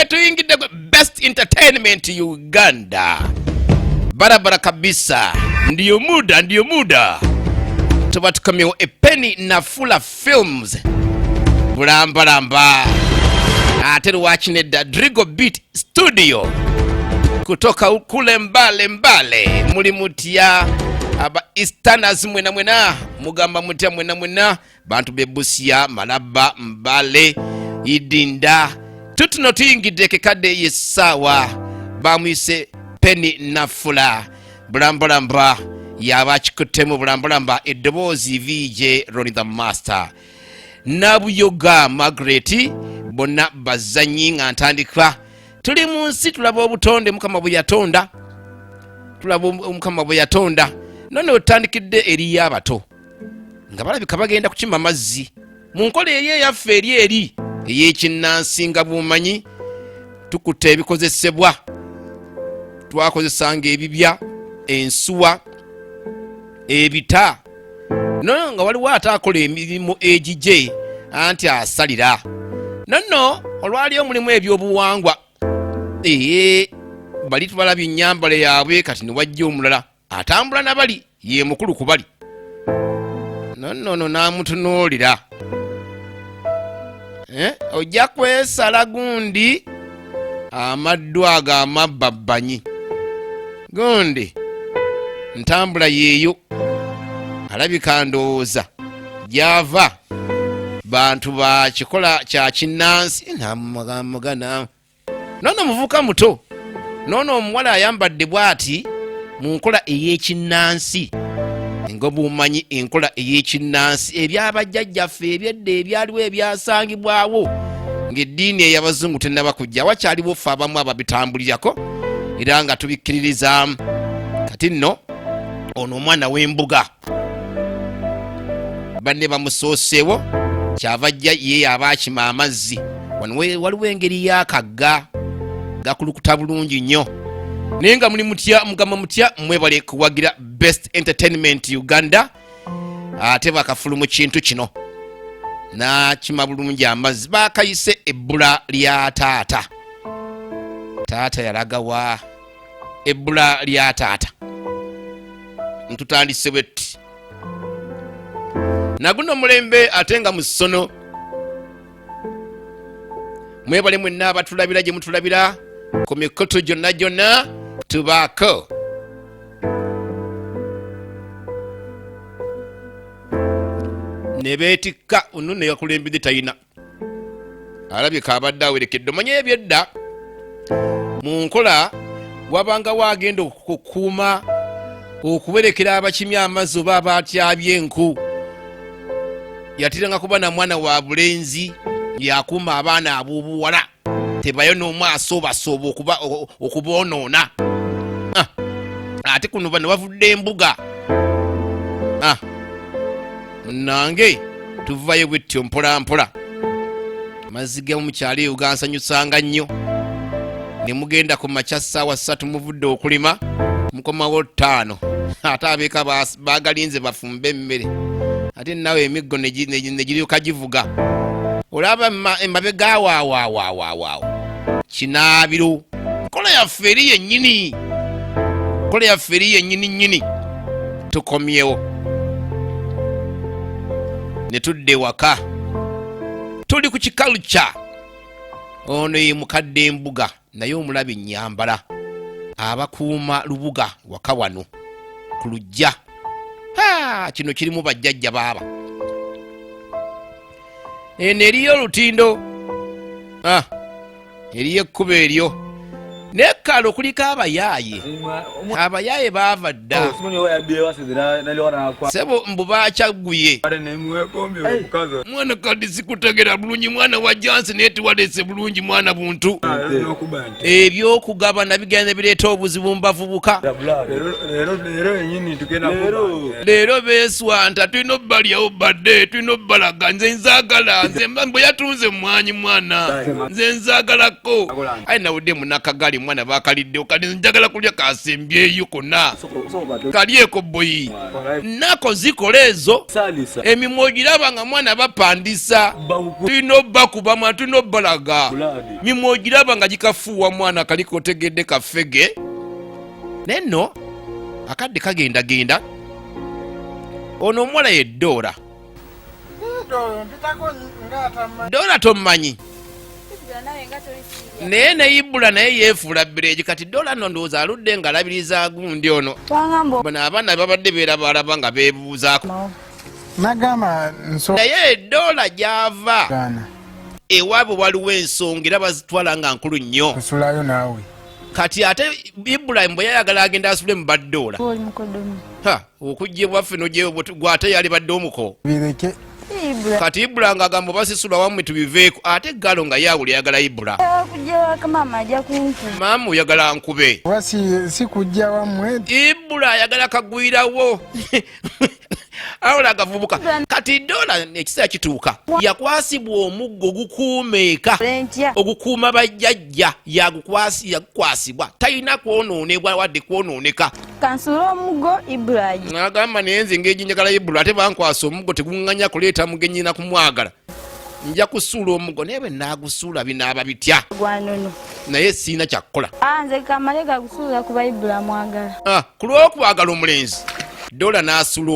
tuyingidde gwe best entertainment Uganda. Barabara kabisa. Ndiyo muda. Tuba tukomyewo epeni na Fula Films. Bulamba. Ate lwakinedda Drigo Beat Studio. Kutoka kule mbale. Muli mutya aba Easterners mwena. Mugamba mutya mwena. Bantu bebusia, Malaba, Mbale, Idinda. Tutuno tuyingidde kekadde yesawa. Bamwise Peni na Fula. Bulamba. Yabachikutemu bulamba eddoboozi VJ Ronnie the Master. Nabuyoga Margaret bonna bazanyi nga ntandikwa. Tuli mu nsi tulaba obutonde Mukama bwe yatonda. None otandikidde eri y'abato. Nga balabika bagenda kukima mazzi. Mu nkola eyaffe eri ey'ekinnansi nga bumanyi tukutte ebikozesebwa. Twakozesanga ebibya, ensuwa, ebita. No nga waliwo ataakola emirimu egije anti asalira. No olwali omulimu ebyobuwangwa. Bali tubalabye ennyambala yaabwe kati ne wajja omulala atambula nabali ye mukulu ku bali. No n'amutunuulira. Ojja kwesala gundi amaddu ago amabbabbanyi. Gundi ntambula yeeyo. Alabika ndowooza gyava bantu ba kikola kya kinnansi namugana. Nono muvuka muto. Nono omuwala ayambadde bwati mu nkola ey'ekinnansi. Ngobumanyi enkola ey'ekinnansi ebyabajjajjaffe ebyedda ebyaliwo ebyasangibwawo ng'eddiini ey'abazungu tennaba kujja. Wakyaliwo ffe abamu ababitambulirako era nga tubikkiririzaamu. Kati nno ono omwana w'embuga banne bamusooseewo kyava ajja ye abaakima amazzi. Wano waliwo engeri y'akagga gakulukuta bulungi nnyo. Naye nga muli mutya mugamba mutya mwebale kuwagira best entertainment Uganda. Ate bakafulumu kintu kino nakima bulungi amazzi bakayise ebbula lya TATA. TATA yalagawa ebbula lya TATA. Ntutandise bwetti naguno mulembe ate nga musono. Mwebale mwenna abatulabira gye mutulabira ku mikoto gyonna tubaako. Ne beetikka onno yakulembedde tayina. Alabika abadde awerekedde. Omanye ebyedda mu nkola wabanga wagenda okukuuma okuberekera abakimi amazzi oba abatyabye enku. Yatiranga kuba na mwana wa bulenzi yakuuma abaana ab'obuwala tebayo n'omu asooba okuboonoona. Ate kuno bano bavudde embuga. Nange tuvayo bwetyo mpola. Amazzi g'omukyalo eyo gansanyusanga nnyo. Ne mugenda ku makya ssaawa 3 muvudde okulima mukomawo 5. Ate abeeka bagalinze bafumbe emmere. Ate nawe emiggo ne giryoka givuga. Olaba emabega waawo kinaabiro. Nkola yaffe eri yennyini. Tukomyewo ne tudde waka. Tuli ku kikaluca. Ono ye mukadde embuga naye omulaba ennyambala. Abakuuma lubuga waka wano ku lujja. Kino kirimu bajjajja baaba. Eno eriyo olutindo. Eriyo ekkubo eryo. Nekkalo kuliko abayaaye baava dda. Sebo mbu baakyaguye. Mwana kadi sikutegera bulungi mwana wa Jansi naye tuwalese bulungi mwana buntu. Ebyokugaba nabigenda bireeta obuzibu mu bavubuka. Leero beeswanta tulina obbalyawo badde tulina obbalaga. Nze nzaagala nze mbu yatunze mwanyi mwana. Nze nzaagalako. Aye nawudde munakagali bali mwana bakalidde kati njagala kulya kasembyeyo konna kalyeko boyi nako zikola ezo emimwa ogiraba nga mwana bapandisa tulina obbakuba tulina obbalaga mimwa ogiraba nga gikafuuwa mwana kaliko otegedde kafege nenno akadde kagendagenda ono omuwala ye Dora Dora tommanyi naye ne Ibula naye yeefuula bireegi kati Dora no ndowooza aludde nga alabiriza gundi ono bono abaana babadde beerabalaba nga beebuuzaako naye Dora gy'ava ewaabwe waliwo ensonga era bazitwala nga nkulu nnyo kati ate Ibula mbwe yayagala agenda asule mu badoola okujja ewaffe gwate yali badde omuko kati Ibula ng'agamba basisula wammwe tubiveeko ate Galo nga yaawula yagala Ibula maama oyagala nkube Ibula ayagala kagwirawo awula agavubuka kati Dora ekiseera kituuka yakwasibwa omuggo ogukuumeeka ogukuuma bajjajja yagukwasibwa talina kwonoonebwa wadde kwonooneka kansula omuggo Ibula n'agamba naye nze ng'egi njagala Ibula ate bankwasa omuggo teguŋŋanya kuleeta mugenyi na kumwagala nja kusuula omuggo naye bwe naagusuula binaaba bitya naye siina kyakkola nze kamale gagusuula kuba Ibula mwagala ku lw'okwagala omulenzi Dora n'asula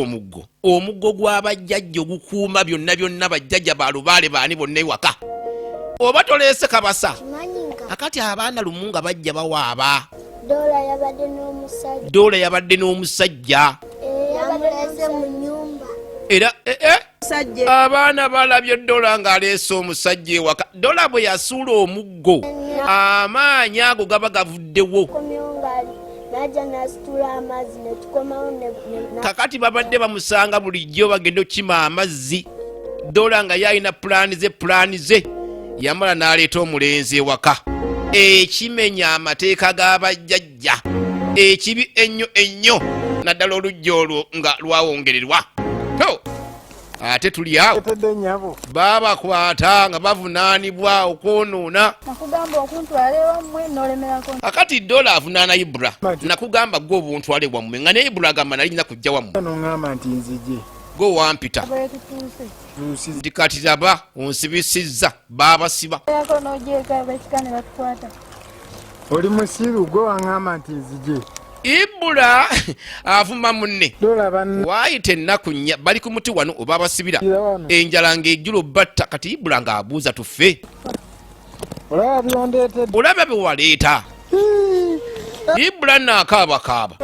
omuggo gw'abajjajja ogukuuma byonna byonna bajjajja balubaale baani bonna ewaka oba toleese kabasa akati abaana lumu nga bajja bawaaba Dora yabadde n'omusajja era abaana balabye Dora ng'aleese omusajja ewaka Dora bwe yasuula omuggo amaanyi ago gaba gavuddewo kakati babadde bamusanga bulijjo bagenda okima amazzi Dora nga yalina pulaani ze yamala n'aleeta omulenzi ewaka ekimenya amateeka g'abajjajja ekibi ennyo naddala olujja olwo nga lwawongererwa ate tuli awo babakwata nga bavunaanibwa okwonoona akati Dora avunaana Ibula nakugamba gwe obuntwale bwammwe nga ne Ibula agamba nalinyina kujja wammwe gwe wampita nti kati laba onsibisizza baabasiba oli musiru gwe waŋŋamba nti nzije Ibula avuma munne waayita ennaku nnya bali ku muti wano oba basibira enjala ng'ejjula batta kati Ibula ng'abuuza tuffe olaba bye waleeta Ibula n'akaabakaaba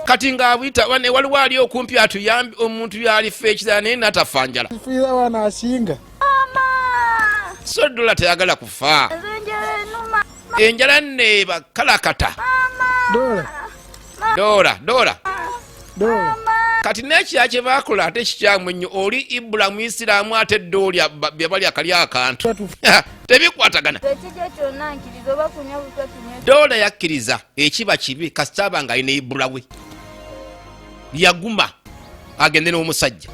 kati ng'abuyita waliwo ali okumpi atuyambe omuntu yalifa ekirala naye n'atafa njala so Dora teyagala kufa enjala neeba kalakata Dora kati n'ekira kye baakola ate kikyamu ennyo oli Ibula muisiraamu ate Dora bye bali akali akantu tebikwatagana Dora yakkiriza ekiba kibi kasita aba nga alina Ibula we yaguma agende n'omusajja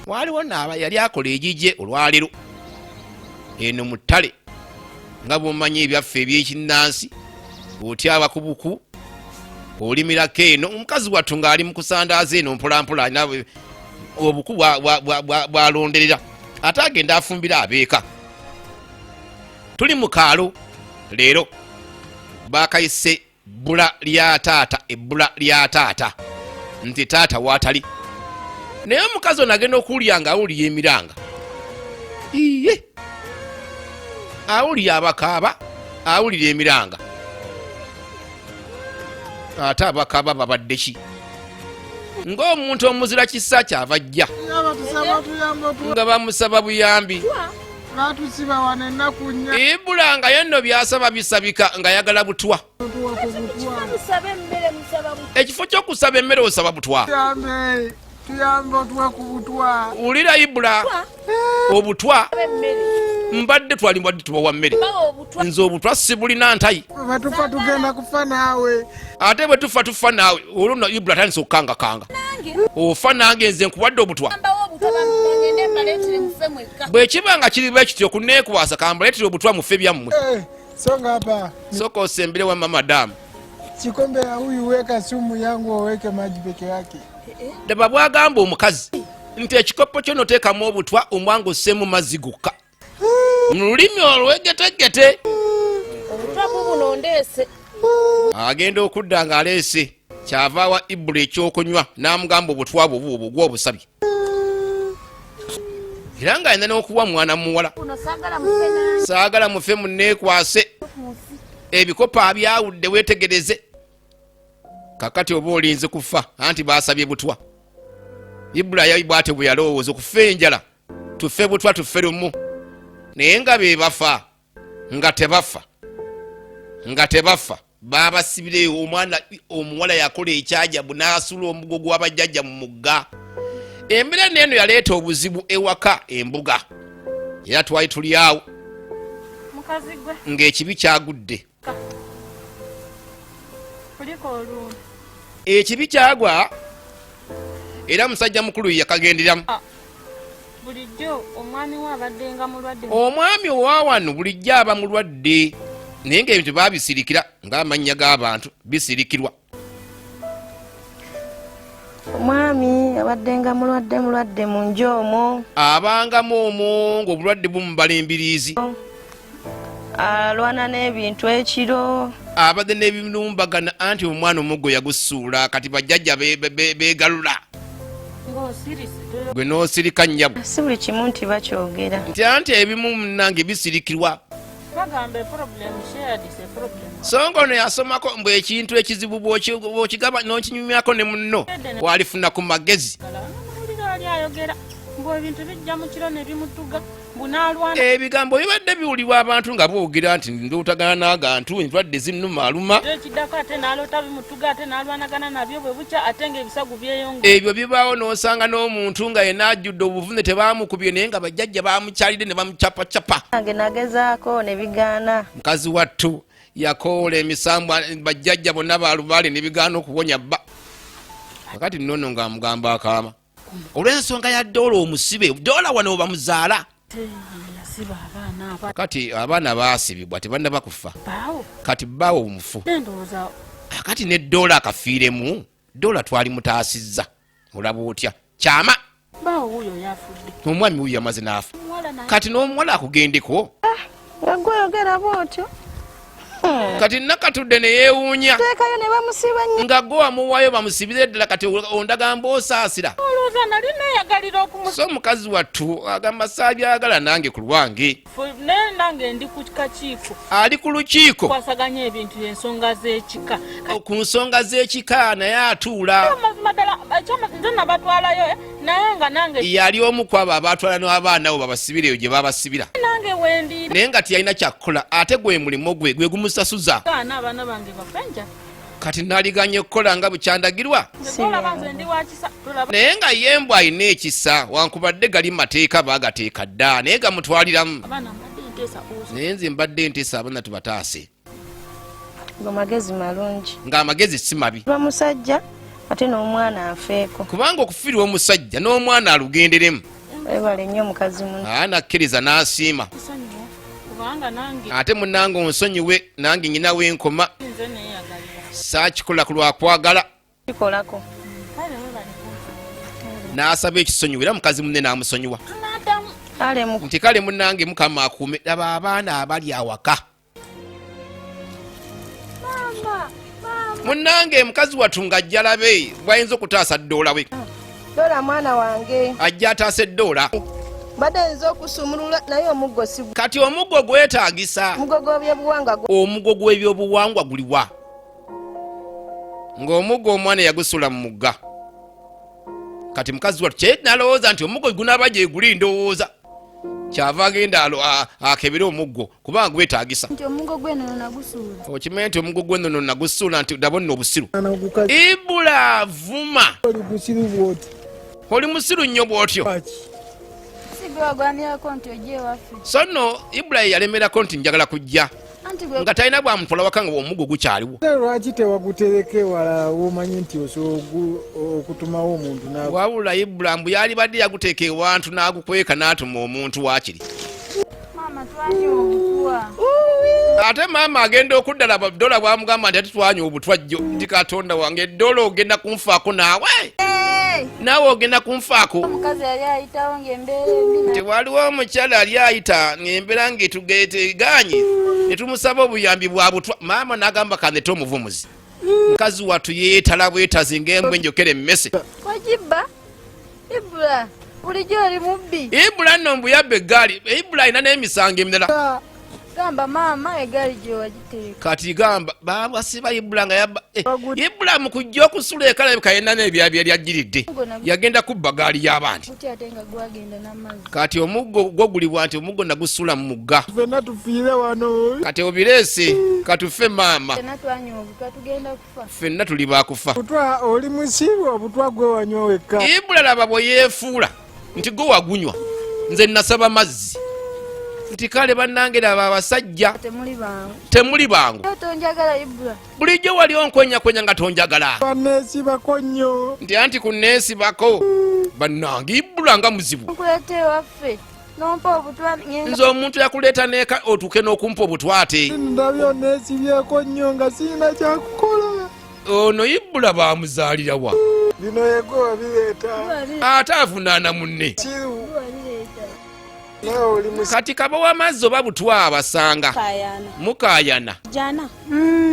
waaliwo naaba yali akola egigye olwaleero eno mu ttale nga bw'omanyi ebyaffe ebyekinnansi otya abakubuku olimirako eno omukazi wattu ng'ali mu kusandaaza eno mpolampola alina obuku bw'alonderera ate agenda afumbira abeeka tuli mu kaalo leero bakayise ebbula lya taata nti taata waatali naye omukazi ono agenda okuwulira nga awulira emiranga iye awulira abakaaba awulira emiranga ate abakaaba babadde ki ng'omuntu omuzira kisa kyava ajja nga bamusaba buyambi Ibula nga yenno byasaba bisabika nga yagala butwa ekifo ky'okusaba emmere osaba butwa ulira Ibula obutwa mbadde twalimbwadde tubawa mmere nze obutwa sibulina ntayi ate bwe tufa naawe olwo Ibula tandisa okukangakanga ofa nange nze nkuwadde obutwa bwe kiba nga kiri bwe kityo kuneekwasa kambaleetera obutwa muffe byammwe Songa hapa. Soka osembele wa madamu. Kikombe ya huyu weka sumu yangu waweke maji peke yake. Daba bwagamba omukazi nti ekikopo kyo noteekamu obutwa omwanga ossemu mazzi gokka. Mu lulimi olwegetegete. Obutwa buno ndeese. Agenda okudda ng'aleese kyava wa Ibbula ekyokunywa n'amugamba obutwa bwo buubwo gw'obusabye. Era ng'ayina n'okuwa mwana muwala. Saagala mufe munneekwase. Ebikopo abyawudde weetegereze. Kakati oba olinze kufa anti baasabye butwa. Ibbula yayibwa ate bwe yalowooza okufa enjala tufe butwa tufe lumu. Naye nga be bafa nga tebafa baabasibireyo. Omwana omuwala yakola ekyajabu n'asula omugo gw'abajjajja mu mugga. Embeera n'eno yaleeta obuzibu ewaka embuga. Era twali tuli awo ng'ekibi kyagudde. Ekibi kyagwa era musajja mukulu yakagenderamu. Bulijjo omwami we abaddenga mulwadde. Omwami owa wano bulijjo aba mulwadde. Naye ng'ebintu baabisirikira ng'amannya g'abantu bisirikirwa. Omwami abaddenga mulwadde mu nju omwo. Abangamu omwo ng'obulwadde bumubala embiriizi. Alwana n'ebintu ekiro. Abadde n'ebinumbagana anti omwana omuggo yagusuula kati bajjajja beegalula. Gwe n'osirika nnyabo. Si buli kimu nti bakyogera. Anti ebimu munnange bisirikirwa. Bagambe problem shared is a problem. Songa ono yasomako mbu ekintu ekizibu bw'okigaba n'okinyumyako ne munno bw'alifuna ku magezi. Ebintu bijja mu kiro ne bimutuga bunaalwana. Ebigambo bibadde biwulibwa abantu nga boogera nti ndootagana n'agantu endwadde zinnumaaluma. Ekiddako ate n'aloota bimutuga ate n'alwanagana nabyo bwe bukya ate ng'ebisagu byeyongera. Ebyo bibaawo n'osanga n'omuntu nga yenna ajjudde obuvune tebaamukubye naye nga bajjajja baamukyalidde ne bamucapacapa. Nange nagezaako ne bigaana. Mukazi wattu yakoola emisambwa bajjajja bonna baalubaale ne bigaana okuwonya bba. Kakati nnono ng'amugamba akaama. Olw'ensonga ya ddoola omusibe ddoola wano bamuzaala. Kati abaana baasibibwa tebannaba kufa. Kati bbaawo omufu. Kati ne ddoola akafiiremu ddoola twali mutaasizza. Olaba otya kyama. Omwami wuyo yamaze n'afa. Kati n'omuwala akugendeko. Nga gw'oyogera bw'otyo. Kati nakatudde ne yeewuunya. Teekayo ne bamusiba nnyo. Nga gwe wamuwaayo bamusibire ddala kati ondagamba osaasira. Nali neeyagalira okumusiba. So mukazi wattu agamba saabyagala nange ku lwange. Nange ndi ku kakiiko. Ali ku lukiiko. Kwasaganya ebintu ensonga z'ekika. Ku nsonga z'ekika naye atuula. Nze nabatwalayo naye nga nange. Yali omu ku abo abaatwala n'abaana bo babasibireyo gye baabasibira. Nange wendiira. Naye nga tiyalina kyakukola ate gwe mulimo gwe gumusasuza. Abaana bange bafenja. Kati naliganye okukola nga bukyandagirwa. Naye nga ye mbw alina ekisa wankubadde gali mateeka baagateeka dda naye gamutwaliramu. Naye nze mbadde nteesa abaana tubataase. Magezi malungi. Ng'amagezi si mabi. Bamusajja ate n'omwana afeeko. Kubanga okufiirwa omusajja n'omwana alugenderemu. Webale nnyo mukazi muno. Nakkiriza n'asiima. Ate munnange onsonyiwe nange nyina w'enkoma. Saakikola ku lwakwagala. Kikolako. N'asaba ekisonyiwa era mukazi munne n'amusonyiwa. Kale nti kale munnange mukama akuume laba abaana abali awaka. Munnange mukazi wattu ng'ajja labe bw'ayinza okutaasa ddoola we. Ddoola mwana wange. Ajja ataase ddoola. Badde nze okusumulula naye omuggo si. Kati omuggo gwetaagisa. Omuggo gw'ebyobuwangwa guliwa? Ng'omuggo omwana yagusula mu mugga. Kati mukazi wattu kye nalowooza nti omuggo gunaaba gye guli ndowooza. Kyava agenda akebere omuggo kubanga gwetaagisa. Nti omuggo gw'ennono nagusuula. Okimanyi nti omuggo gw'ennono nagusuula nti ndabona obusiru. Ibbula vuma. Oli musiru nnyo bw'otyo. So nno Ibbula yalemerako nti njagala kujja. Nga talina bwamutwala waka nga omuggo gukyaliwo. Lwaki tewagutereke wala womanyi nti osobola okutumawo omuntu nawe? Wabula Ibbula mbu yali badde yaguteeka ewantu n'agukweka n'atuma omuntu waakiri. Maama twali omutuwa. ate maama agenda okuddala badola bwamugamba nti ati twanya obutwajjo nti katonda wange edola ogenda kunfaako naawe naawe ogenda kunfaako omukazi yali ayitawo ng'embeera embi tewaliwo omukyala ali ayita ng'embeera ng'etugeteganye ne tumusaba obuyambi bwa butwa maama n'agamba kaneta omuvumuzi mukazi wattu yeetala bwetazi ng'embwa enjokera emmese wagibba Ibbula bulijjo oli mubbi Ibbula nno mbuyabba eggaali Ibbula alina n'emisango emirala gamba maama egaali gye wagiteeka kati gamba babwasiba Ibbula nga yabba Ibbula mu kujja okusula ekalabika yenna n'ebyabya lyajjiridde yagenda kubba gaali y'abandi kuti ate nga gwagenda n'amazzi kati omuggo gwo gulibwa nti omuggo nagusula mu mugga ffenna tufiire wano kati obireese katuffe maama fenna twanywa obutwa tugenda kufa ffenna tuli bakufa obutwa oli musiibu obutwa gwe wanywa wekka Ibbula laba bwe yeefuula nti gwe wagunywa nze nasaba mazzi nti kale bannange laba abasajja temuli bangu tonjagala Ibbula bulijjo wali onkwenyakwenya nga tonjagala banneesibako nnyo nti anti kunneesibako bannange Ibbula nga muzibu nkuleeta ewaffe nompa obutwa nze omuntu yakuleeta neeka otuuke n'okumpa obutwa ate ndabyo onneesibyeko nnyo nga sirina kyakukola ono Ibbula bamuzaalira wa bino yegwe wabireeta ate avunaana munne kiru nawe oli kati kaba w'amazzi oba butwa abasanga mukaayana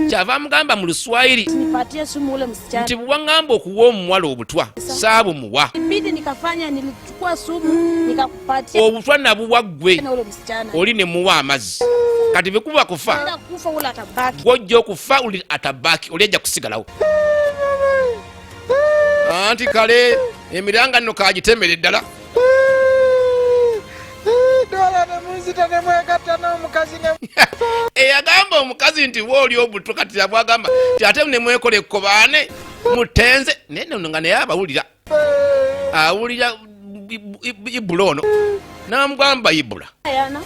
kyava mugamba mu Luswayiri Nipatie sumu ule msichana. nti bw'waŋŋamba okuwa omuwala obutwa saabumuwa Ibidi nikafanya nilichukua sumu nikakupatia obutwa nabuwa ggwe na ule msichana. oli ne muwa amazzi kati bwekuba kufa Ila kufa ule atabaki. gw'ojja okufa oli atabaki oli ajja kusigalawo anti kale emiranga nno kagitemere ddala dola nemunzita nemwegatta n'omukazi eyagamba omukazi nti wooli obutwa kati abwagamba ti ate nemwekola ekkobaane mutenze naye nno nga naye abawulira awulira Ibbula ono n'amugamba Ibbula Yana.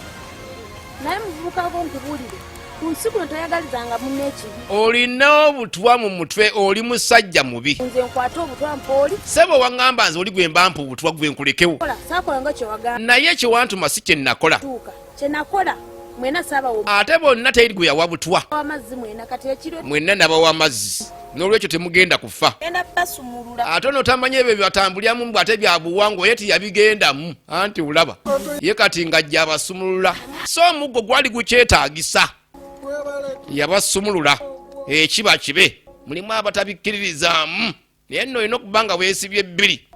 Naye muvubuka bo nkubulire. Kunsiku ntoyagalizanga munne ekibi. olina obutwa mu mutwe oli musajja mubi Nze nkwata obutwa mpoli. sebo waŋŋamba nze oli gwe mbampa obutwa gwe nkulekewo Kola sakola nga kye wagamba. naye kyewantuma si kye nnakola Tuuka. Kye nakola mwena saba wo. ate bonna teri gwe yawa butwa Amazzi mwena kati ekiro mwenna nabawa amazzi n'olwekyo temugenda kufa enda basumulula. ate onotamanya ebyo byatambuliramu mbw ate byabuwangwa ye tiyabigendamu anti ulaba ye kati ng'ajja abasumulula so omuggo gwali gukyetaagisa yabasumulula ekiba kibe mulimu abatabikkiririzaamu naye nno olina okuba nga weesibye ebbiri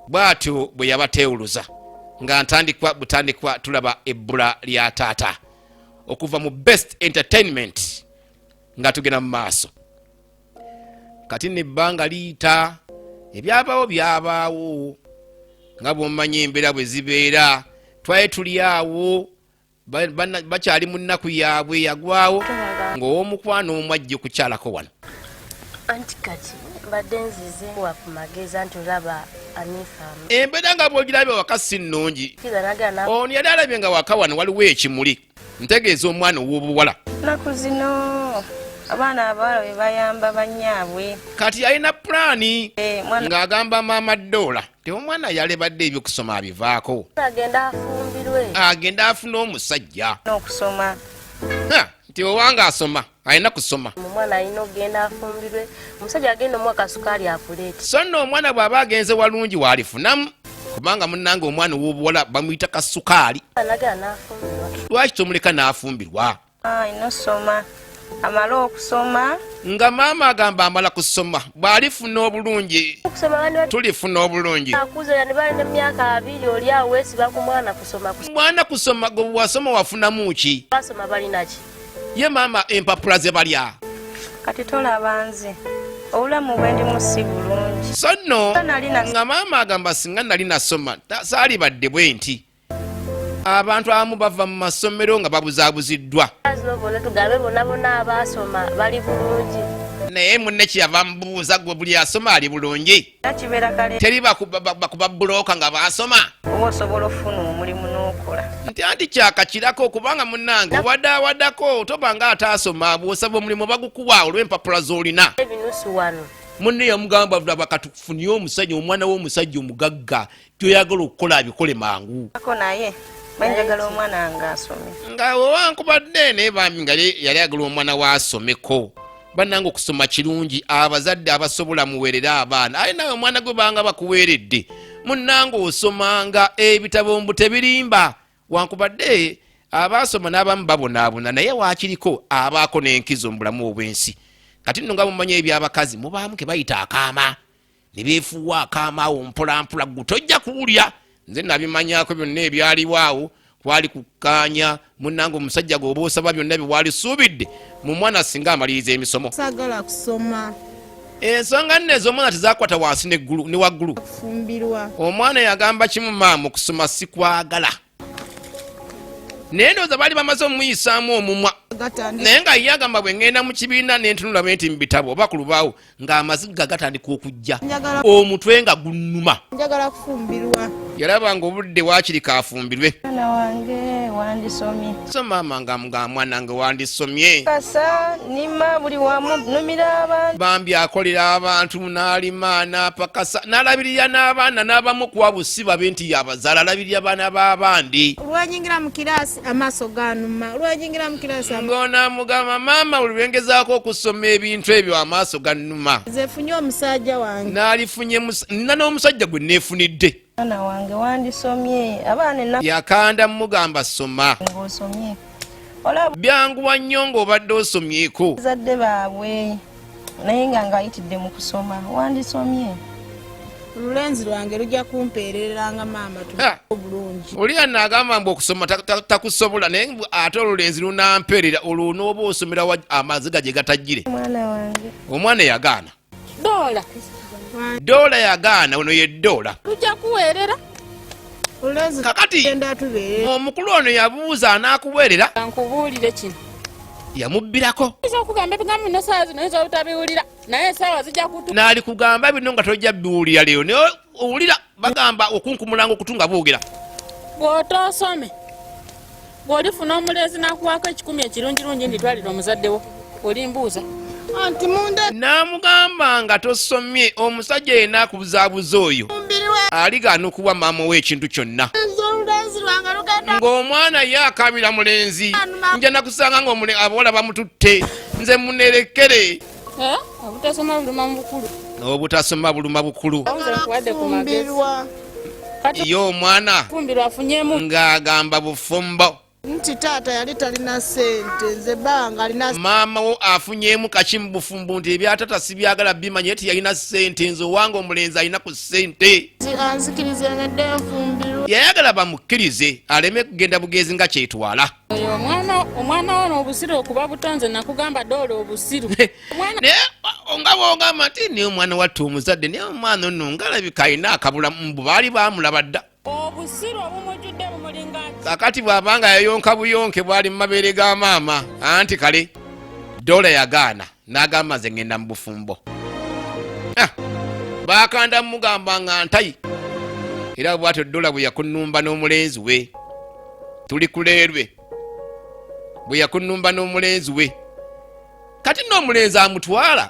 bw'atyo bwe yabateewuluza nga butandikwa tulaba ebbula lya taata okuva mu best entertainment nga tugenda mu maaso kati nebbanga liyita ebyabaawo byabaawo nga bw'omanyi embeera bwe zibeera twali tuli awo bakyali mu nnaku yaabwe yagwawo ng'ow'omukwano omu ajja okukyalako wano anti kati mbadde nzize wakumagezi anti olaba anifamu embeera nga bw'ogirabye waka si nnungi kiganagana ono yali alabye nga waka wano waliwo ekimuli ntegeeza omwana ow'obuwala nnaku zino abaana abawala be bayamba bannyaabwe kati alina pulaani mwana ng'agamba maama Doola ti omwana yalebadde ebyokusoma abivaako agenda afumbirwe agenda afuna omusajja n'okusoma nti owanga asoma alina kusoma omwana alina okugenda afumbirwe omusajja agenda omwaka sukaali afuleeti so nno omwana bw'aba agenze walungi walifunamu kubanga munnange omwana ow'obuwala bamuyita kasukaali anagala n'afumbirwa lwaki tomuleka n'afumbirwa inosoma amala okusoma nga maama agamba amala kusoma bw'alifuna obulungi okusoma bandi tulifuna obulungi akuze yani balina emyaka 2 oli awo weesiba ku mwana kusoma mwana kusoma gwe wasoma wafunamu ki basoma balinaki ye maama empapula ze balya kati tolaba nze obulamu bwe ndimu si bulungi so nno nalina nga maama agamba singa nali nasoma saalibadde bwe nti abantu abamu bava mu masomero nga babuzaabuziddwa azino bonna tugambe bonna bonna abaasoma bali bulungi naye munne kyeyava mubuuza gwe buli asoma ali bulungi kibeera kale teri bakuba bulooka nga basoma oba osobola ofuna omulimu n'okola nti anti kyakakirako kubanga munnange waddawaddako toba nga ataasoma bw'osaba omulimu bagukuwa olw'empapula z'olina ebinusu wano munne yamugamba laba katufunye omusajja omwana w'omusajja omugagga gyoyagala okukola abikole mangu ako naye Manjagala omwana nga asome. Nga owankubadde naye bambi nga yali agala omwana waasomeko. Bannange okusoma kirungi, abazadde abasobola muweerera abaana. Aye nawe omwana gwe banga bakuweeredde. Munnange osomanga ebitabo mbu tebirimba. Wankubadde abaasoma n'abamu babonaabona naye waakiriko abaako n'enkizo mu bulamu obw'ensi. Kati nno nga mumanyi eby'abakazi mubaamu ke bayita akaama. Ne beefuuwa akaama awo mpolampola ggwe tojja kuwulya. Nze nabimanyaako byonna ebyaliwo awo kwali kukkaanya munnange omusajja gwe osaba byonna bye wali suubidde mu mwana singa amaliriza emisomo. Sagala kusoma. Ensonga nne ez'omwana tezakwata wansi ne waggulu. Kufumbirwa. Omwana yagamba kimu maama okusoma si kwagala. Naye ndowooza baali bamaze omuyisaamu omumwa. Naye nga ye agamba bwe ŋŋenda mu kibiina ne ntunula bwe nti mu bitabo oba ku lubaawo ng'amaziga gatandika okujja. Omutwe nga gunnuma. Njagala kufumbirwa. Yalaba ng'obudde waakiri kaafumbirwe. Mwana wange wandisomye. So maama nga mwana nga wandisomye. Kasa nima buli wamu numira abantu. Bambi akolera abantu n'alima n'apakasa n'alabirira n'abaana n'abamu kuwa busiba be nti yabazaala alabirira abaana b'abandi. Olwanyingira mu kiraasi amaaso ganuma. Olwanyingira mu kiraasi ng'ona mugamba maama olwengezaako okusoma ebintu ebyo amaaso gannuma. nze funye omusajja wange. N'alifunye nina n'omusajja gwe neefunidde. Mwana wange wandisomye. Abaana yakanda mugamba soma. ng'osomye. Olaba Byanguwa nnyo ng'obadde osomyeko. bazadde baabwe naye nga ng'ayitidde mu kusoma wandisomye. Olulenzi lwange lujja kumpeereranga maama bulungi. Oli anagamba mbu okusoma takusobola naye ate olulenzi lunampeerera olwo n'oba osomera amaziga gye gatajjire. Mwana wange. Omwana yagaana. Dola yagaana ono ye Dola. tujja kuweerera. Olulenzi Kakati genda tubeere. omukulu ono yabuuza anaakuweerera. Nkubuulire kino. Yamubbirako. Oyinza okugamba ebigambo bino essaawa zino oyinza obutabiwulira naye essaawa zijja kutu. Naali kugamba bino nga tojja biwulira leero naye owulira bagamba okunkumulanga okutunga boogera. Bw'otoosome bw'olifuna omulenzi n'akuwaako 10 ekirungirungi nditwalira omuzadde wo olimbuuza. Anti munde N'amugamba nga tosomye omusajja yenna akubuzaabuza oyo aligaana okuwa maama we ekintu kyonna. olulenzi lwange lugenda. Ng'omwana ye akabira mulenzi nja nakusanga ng'abawala bamututte nze munerekere. Obutasoma buluma mu bukulu. Obutasoma buluma bukulu. Awuze nkuwadde ku magezi. Ye omwana Fumbirwa afunyeemu. ng'agamba bufumbo. Nti taata yali talina ssente nze banga alina. Maama wo afunyeemu kaki mu bufumbo nti ebyatata si byagala bimanya ye tiyalina ssente nze owanga omulenzi alina ku ssente. Anzikirize ngedde nfumbirwa. Yayagala bamukkirize aleme kugenda bugeezi nga kyetwala. Omwana ono obusiru okuba butonze nakugamba Dola obusiru. Naye nga bw'ogamba nti naye omwana watte omuzadde naye omwana ono ngalabika alina akabula mbu baali baamulaba dda. Obusiru obumujjudde bumulinga nti. Kakati bw'abanga yayonka buyonke bwali mu mabeere ga maama anti kale Dola yagaana n'agamba nze ngenda mu bufumbo. Baakanda mugamba nga ntayi era bw'atyo Dola bwe yakunnumba n'omulenzi we tuli kuleerwe bwe yakunnumba n'omulenzi we kati n'omulenzi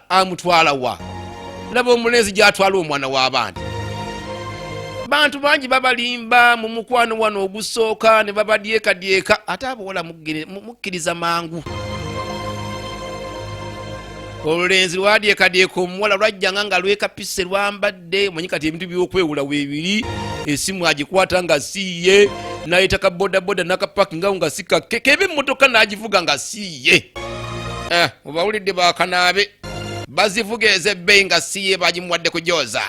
amutwala wa laba omulenzi gy'atwala omwana w'abandi. Bantu bangi babalimba mu mukwano wano ogusooka ne babadyekadyeka ate abawala mukkiriza mangu. Olulenzi lwadyekadyeka omuwala lwajjanga nga lwekapise lwambadde omanyi kati ebintu by'okwewula weebiri esimu agikwata nga siiye n'ayita ka bodaboda n'akapakingawo nga si kakke keba emmotoka n'agivuga nga siiye. Obawulidde bakanaabe bazivuga ez'ebbeeyi nga siiye bagimuwadde kujooza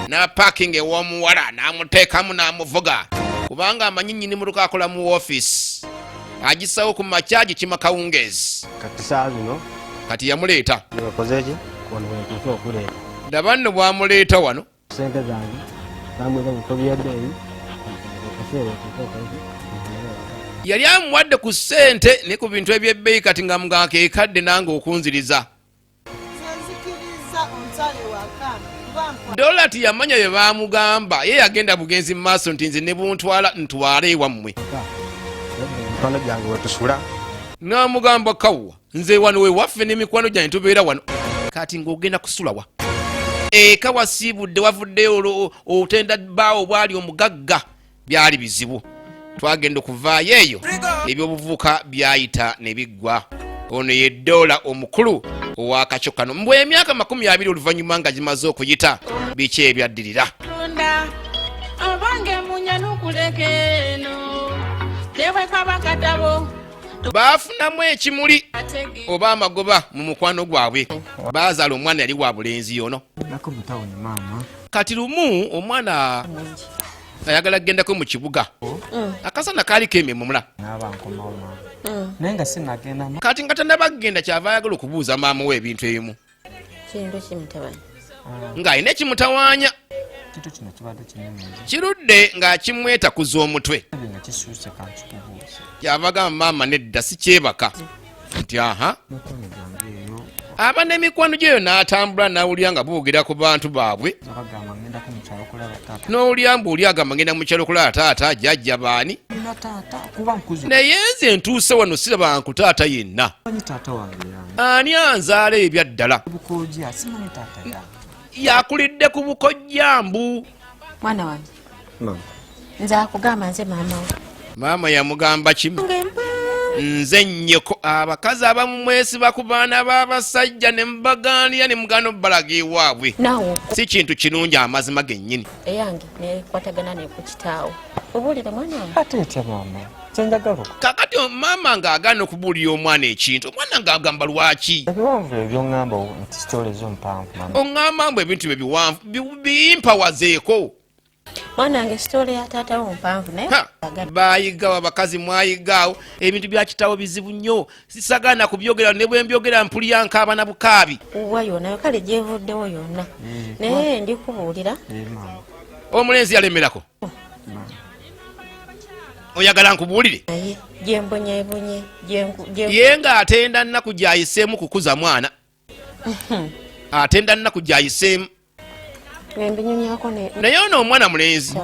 na parking ew'omuwala n'amuteekamu n'amuvuga kubanga amanyi nnyini mutuka akola mu woofiisi agisawo ku makya gikima kawungeezi. Kati saa zino kati yamuleeta nebakozeeki wano wetuuse okuleeta ndaba nno bwamuleeta wano sente zange namweza butobiyaddeeyi kaseera yali amuwadde ku ssente ne ku bintu eby'ebbeeyi kati nga mugakeekadde nange okunziriza. Nzikiriza onsale wakana. Dola tiyamanya bye baamugamba ye yagenda bugenzi mu maaso nti nze ne buntwala ntwale ewammwe. mikwano gyange wetusula N'amugamba kawwa nze wano we waffe n'emikwano gyange tubeera wano kati ng'ogenda kusulawa. Eka wasiibudde wavuddeyo otenda bbaawo bwali omugagga byali bizibu. twagenda okuvaayo eyo ebyobuvubuka byayita ne biggwa. Ono ye Dola omukulu ow'akacyo kano. Mbwe emyaka 20 oluvannyuma nga gimaze okuyita, biki ebyaddirira? abange munyanukulekeno tebwekabakatabo Baafunamu ekimuli oba amagoba mu mukwano gwabwe. Baazaala omwana yali wa bulenzi yono. Kati lumu omwana ayagala kugendako mu kibuga, akasana kaali kememumula. Kati nga tannaba kugenda kyava ayagala okubuuza maama we ebintu ebimu ng'alina ekimutawaanya. Kirudde ng'akimwetakuza omutwe. Kyava gamba maama nedda si kyebaka nti aha. Aba n'emikwano gyeyo n'atambula n'awulira nga boogera ku bantu baabwe. N'owulira mbu oli agamba ngenda mu kyalo kulaba taata jjajja baani. Naye nze ntuuse wano siraba nku taata yenna. Ani anzaala ebyaddala? Yakulidde ku bukojjambu. Mwana wange nze akugamba nze maama we. Maama yamugamba kimu? Nze nnyoko abakazi abamu mwesiba ku baana b'abasajja ne mubagaanira ne mugana obbalaga ewaabwe. Si kintu kirungi amazima gennyini. Eyange nekwatagana ne ku kitaawo. Obuulire mwana wange. Ate etya maama? Kyenjagala. Kakati maama ng'agaana okubuulira omwana ekintu, omwana ng'agamba lwaki? Ebiwanvu ebyo ngamba nti sitole zo mpanvu maama. Oŋŋamba mbu ebintu bye biwanvu bimpawazeeko. Mwana wange sitole ya taata wo mpanvu naye baayigawo abakazi mwayigaawo ebintu bya kitaawo bizibu nnyo. Sisagaana kubyogera ne bwe mbyogera mpulira nkaaba na bukaabi. Uwa yonna kale gyevuddewo yonna naye ndikubuulira. Omulenzi yalemerako. Oyagala nkubuulire? Naye gyembonyebonye ye ng'atenda nnaku gy'ayiseemu kukuza mwana. Atenda nnaku gy'ayiseemu. Naye ono omwana mulenzi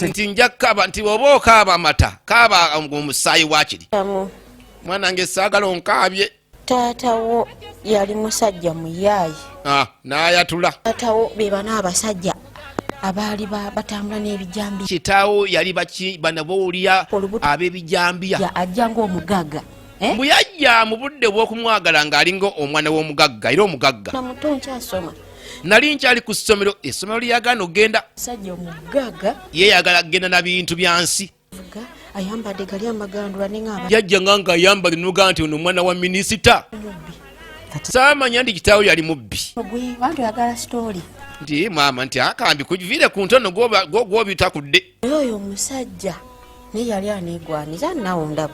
nti nja kukaba nti oba okaaba amata kaaba omusaayi wakiri. Mwana nge saagala onkaabye. Taata wo yali musajja muyaayi. N'ayatula. Taata wo be bana abasajja abaali batambula n'ebijambiya. Kitaawo yali bana boolya ab'ebijambiya. Ajja ng'omugagga. Mbu yajja mu budde bw'okumwagala ng'alinga omwana w'omugagga era omugagga. Namuto nkyasoma. Nali nkyali ku ssomero, essomero lyagaana ogenda. Musajja omugagga yeeyagala kugenda na bintu bya nsi. Ayambadde gali amagandula n'engaba. Jjajja nga ayambadde n'ogaa nti ono mwana wa minisita. Saamanya ndi kitaawo yali mubbi. Bantu yagala sitooli. Nti maama nti akambi kuviire ku ntono gw'obitakudde. Oyo omusajja naye yali aneegwaniza naawe ndaba.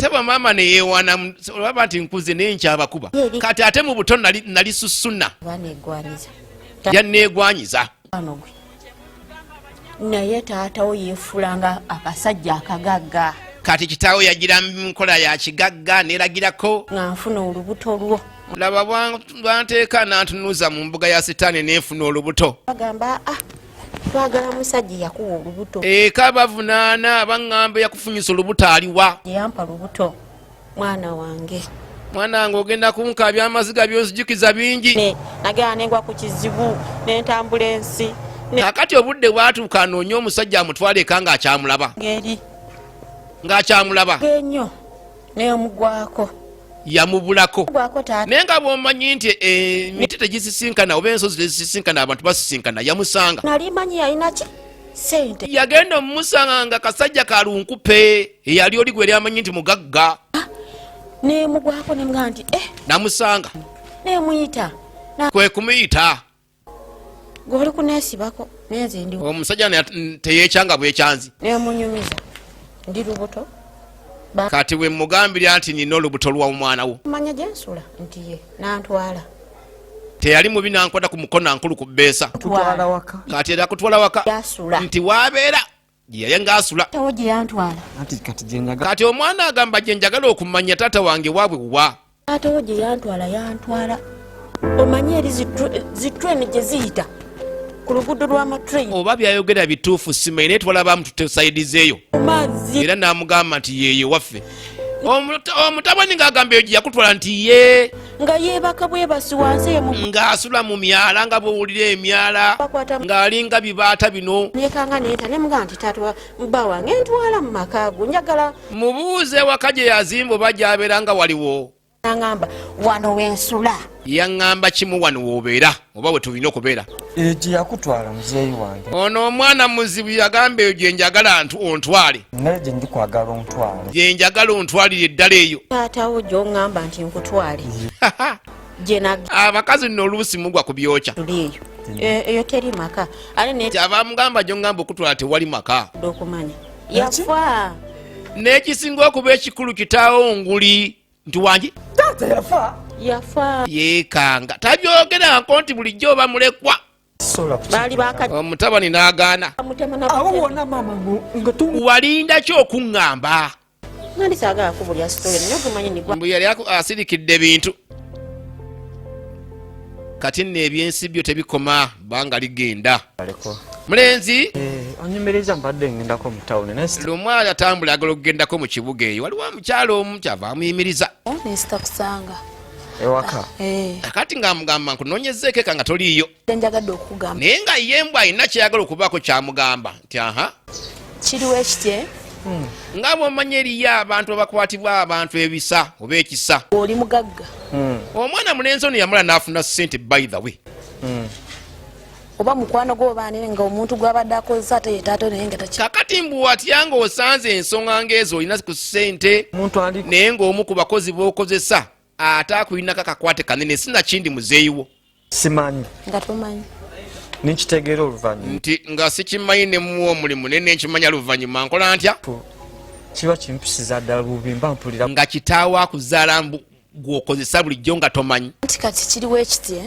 Saba maama neyeewaana olaba nti nkuze naye nkyabakuba. Kati ate mu buto nali susuna. Yanneegwanyiza. Naye taatawo yeefulanga akasajja akagagga. Kati kitaawo yagira mu nkola ya kigagga neeragirako. Nga nfuna olubuto lwo. Laba bwanteeka n'antunuuza mu mbuga ya sitaani neefuna olubuto. Bagamba twagala musajja yakuwa olubuto. Kabavunaana baŋŋamba yakufunyisa olubuto aliwa. Yampa lubuto mwana wange. Mwana wange ogenda kunkaabya amaziga by'onzijukiza bingi. Nagenda nengwa ku kizibu n'entambula ensi. Kakati obudde bwatuuka anoonye omusajja amutwale eka ng'akyamulaba. Ng'akyamulaba. Ennyo n'emugwako. Yamubulako. Naye nga bw'omanyi nti emiti tegisisinkana oba ensozi tezisisinkana abantu basisinkana yamusanga. Nali manyi yalina ki? Ssente. Yagenda omumusanga nga kasajja kalunkupe eyali oli gwe lyamanyi nti mugagga. N'emugwako nemugaa nti namusanga. N'emuyita. Kwe kumuyita. Gw'oli kuneesibako nenze ndi. Omusajja teyeekyanga bwekyanzi. N'emunyumiza. Ndi lubuto. Kati we mugambira nti nina olubuto lwa mwana wo. Manya gyensula nti ye n'antwala. Teyali mubi nankwata ku mukono ankulu ku bbeesa. Kutwala waka. Kati era kutwala waka. Yasula. Nti waabeera gye ng'asula. Tawo gye yantwala. Kati omwana agamba gye njagala okumanya taata wange waabwe wa. Tawo gye yantwala. Omanyi eri zitreni gye ziyita ku luguudo lw'amatrain. Oba byayogera bituufu simanyi naye twalabamu tutesaidizeeyo. Mazzi. Era n'amugamba nti yeeye waffe. omutabani ng'agamba eyo gye yakutwala nti ye nga yeebaka bwebasi wansi ng'asula mu myala nga bw'owulira emyala ng'alinga bibaata bino nekanga neeta nemugaa nti taata bba wange ntwala mu maka go njagala mubuuze waka gye yazimba oba gy'abeera nga waliwo nagamba wano wensula yaŋŋamba kimu wano w'obeera oba we tulina okubeera gye yakutwala muzeeyi wange ono omwana muzibu yagamba eyo gye njagala ontwale naye gye ndikwagala ontwale gye njagala ontwalire eddala eyo taatawo gy'oŋŋamba nti nkutwale abakazi nno oluusi mugwa ku byokya tuli eyo teri maka ale kyava mugamba gy'oŋŋamba okutwala tewali maka okumanya yafa n'ekisinga okuba ekikulu kitaawo nguli nti wangi taata yafa yeekanga tabyogerako nti bulijjo oba mulekwa baali omutabani n'agaana awo wonna maama walinda ki okuŋŋamba nali saagala kubulya sitole naye ogumanyi nigwa mbu yali asirikidde bintu kati nno ebyensi byo tebikoma banga ligenda mulenzi onyumiriza mbadde ngendako mu tawuni lumwali atambula agala okugendako mu kibuga eyo waliwo omukyalo omu kyava amuyimiriza nesita kusanga ewaka akati ng'amugamba nkunoonyezeeko eka nga toliiyo njagadde okugamba naye nga ye mbw alina kyeyagala okubaako kyamugamba nti aha kiriwo ekitye nga bw'omanya eriyo abantu abakwatibwa abantu ebisa oba ekisa oli mugagga omwana mulenzi ono yamula n'afuna ssente by the way oba mukwano gwobaanire nga omuntu gwabadde akozesa ate ye taata naye nga kakati mbu watya ng'osanze ensonga ng'ezo olina ku ssente naye ng'omu ku bakozi b'okozesa ate akulinako akakwate kanene sinakindi muzeeyiwo simanyi nga tomanyi ninkitegeera oluvannyuma nti nga sikimanyi ne muwa omulimu naye nenkimanya luvannyuma nkola ntya kiba kimpisiza ddala bubi mba mpulira nga kitaawo akuzaala gw'okozesa bulijjo nga tomanyi nti kati kiriwo ekitye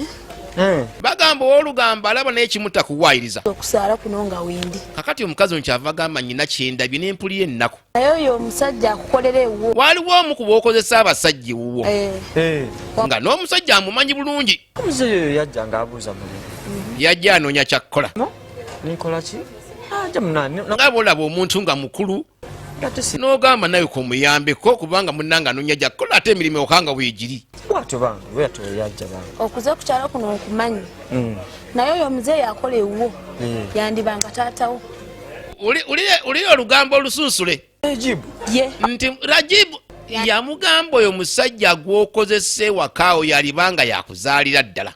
bagamba owoolugamba alaba naye kimu takuwaayiriza okusaala kuno nga wendi kakati omukazi ono kyava agamba nnyina kyendabye n'empulira ennaku naye oyo omusajja akukolera ewuwo waaliwo omu ku bookozesa abasajja ewuwo nga n'omusajja amumanyi bulungi omuzeeyi oyo yajja ng'abuuza mulimu yajja anoonya kyakkola ninkola ki aja munani nga bolaba omuntu nga mukulu n'ogamba nawe kumuyambeko kubanga munnanga anoonya gyakkola ate emirimu okanga weegiri bwatyo bange bwatyo yajja bange okuze ku kyalo kuno okumanyi naye oyo omuzeeyi akola ewuwo yandibanga taatawo ulira olugambo olusunsule ejibu nti rajibu yamugamba oyo musajja gw'okozesa ewakaawo yalibanga yakuzaalira ddala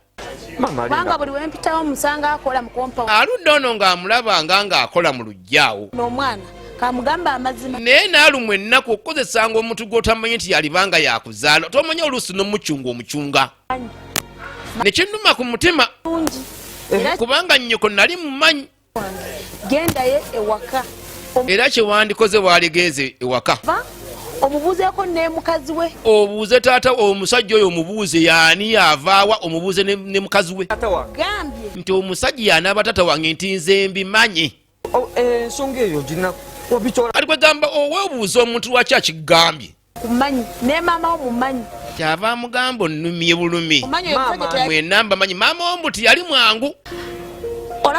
kubanga buli wempitawo musanga akola mu compound aludde ono ng'amulabanga ng'akola mu luggyaawo n'omwana kamugamba amazima naye naalumwa ennaku okukozesanga omuntu gw'otamanyi nti yalibanga yakuzaala tomanya oluusi n'omucunga omucunga nekinnuma ku mutima kubanga nnyoko nali mumanyi gendaye ewaka era kyewandikoze waaligenze ewaka omubuuzeeko ne mukazi we obuuze taata omusajja oyo omubuuze yaani avaawa omubuuze ne mukazi we gambye nti omusajja yanaaba taata wange nti nze mbimanyi ensonga eyo gina obicola kati kwegamba oweebuuza omuntu lwaki akigambye kumanyi ne maama wo mumanyi kyava mugamba onnumye bulumi mwenamba manyi maama wo mbu tiyali mwangu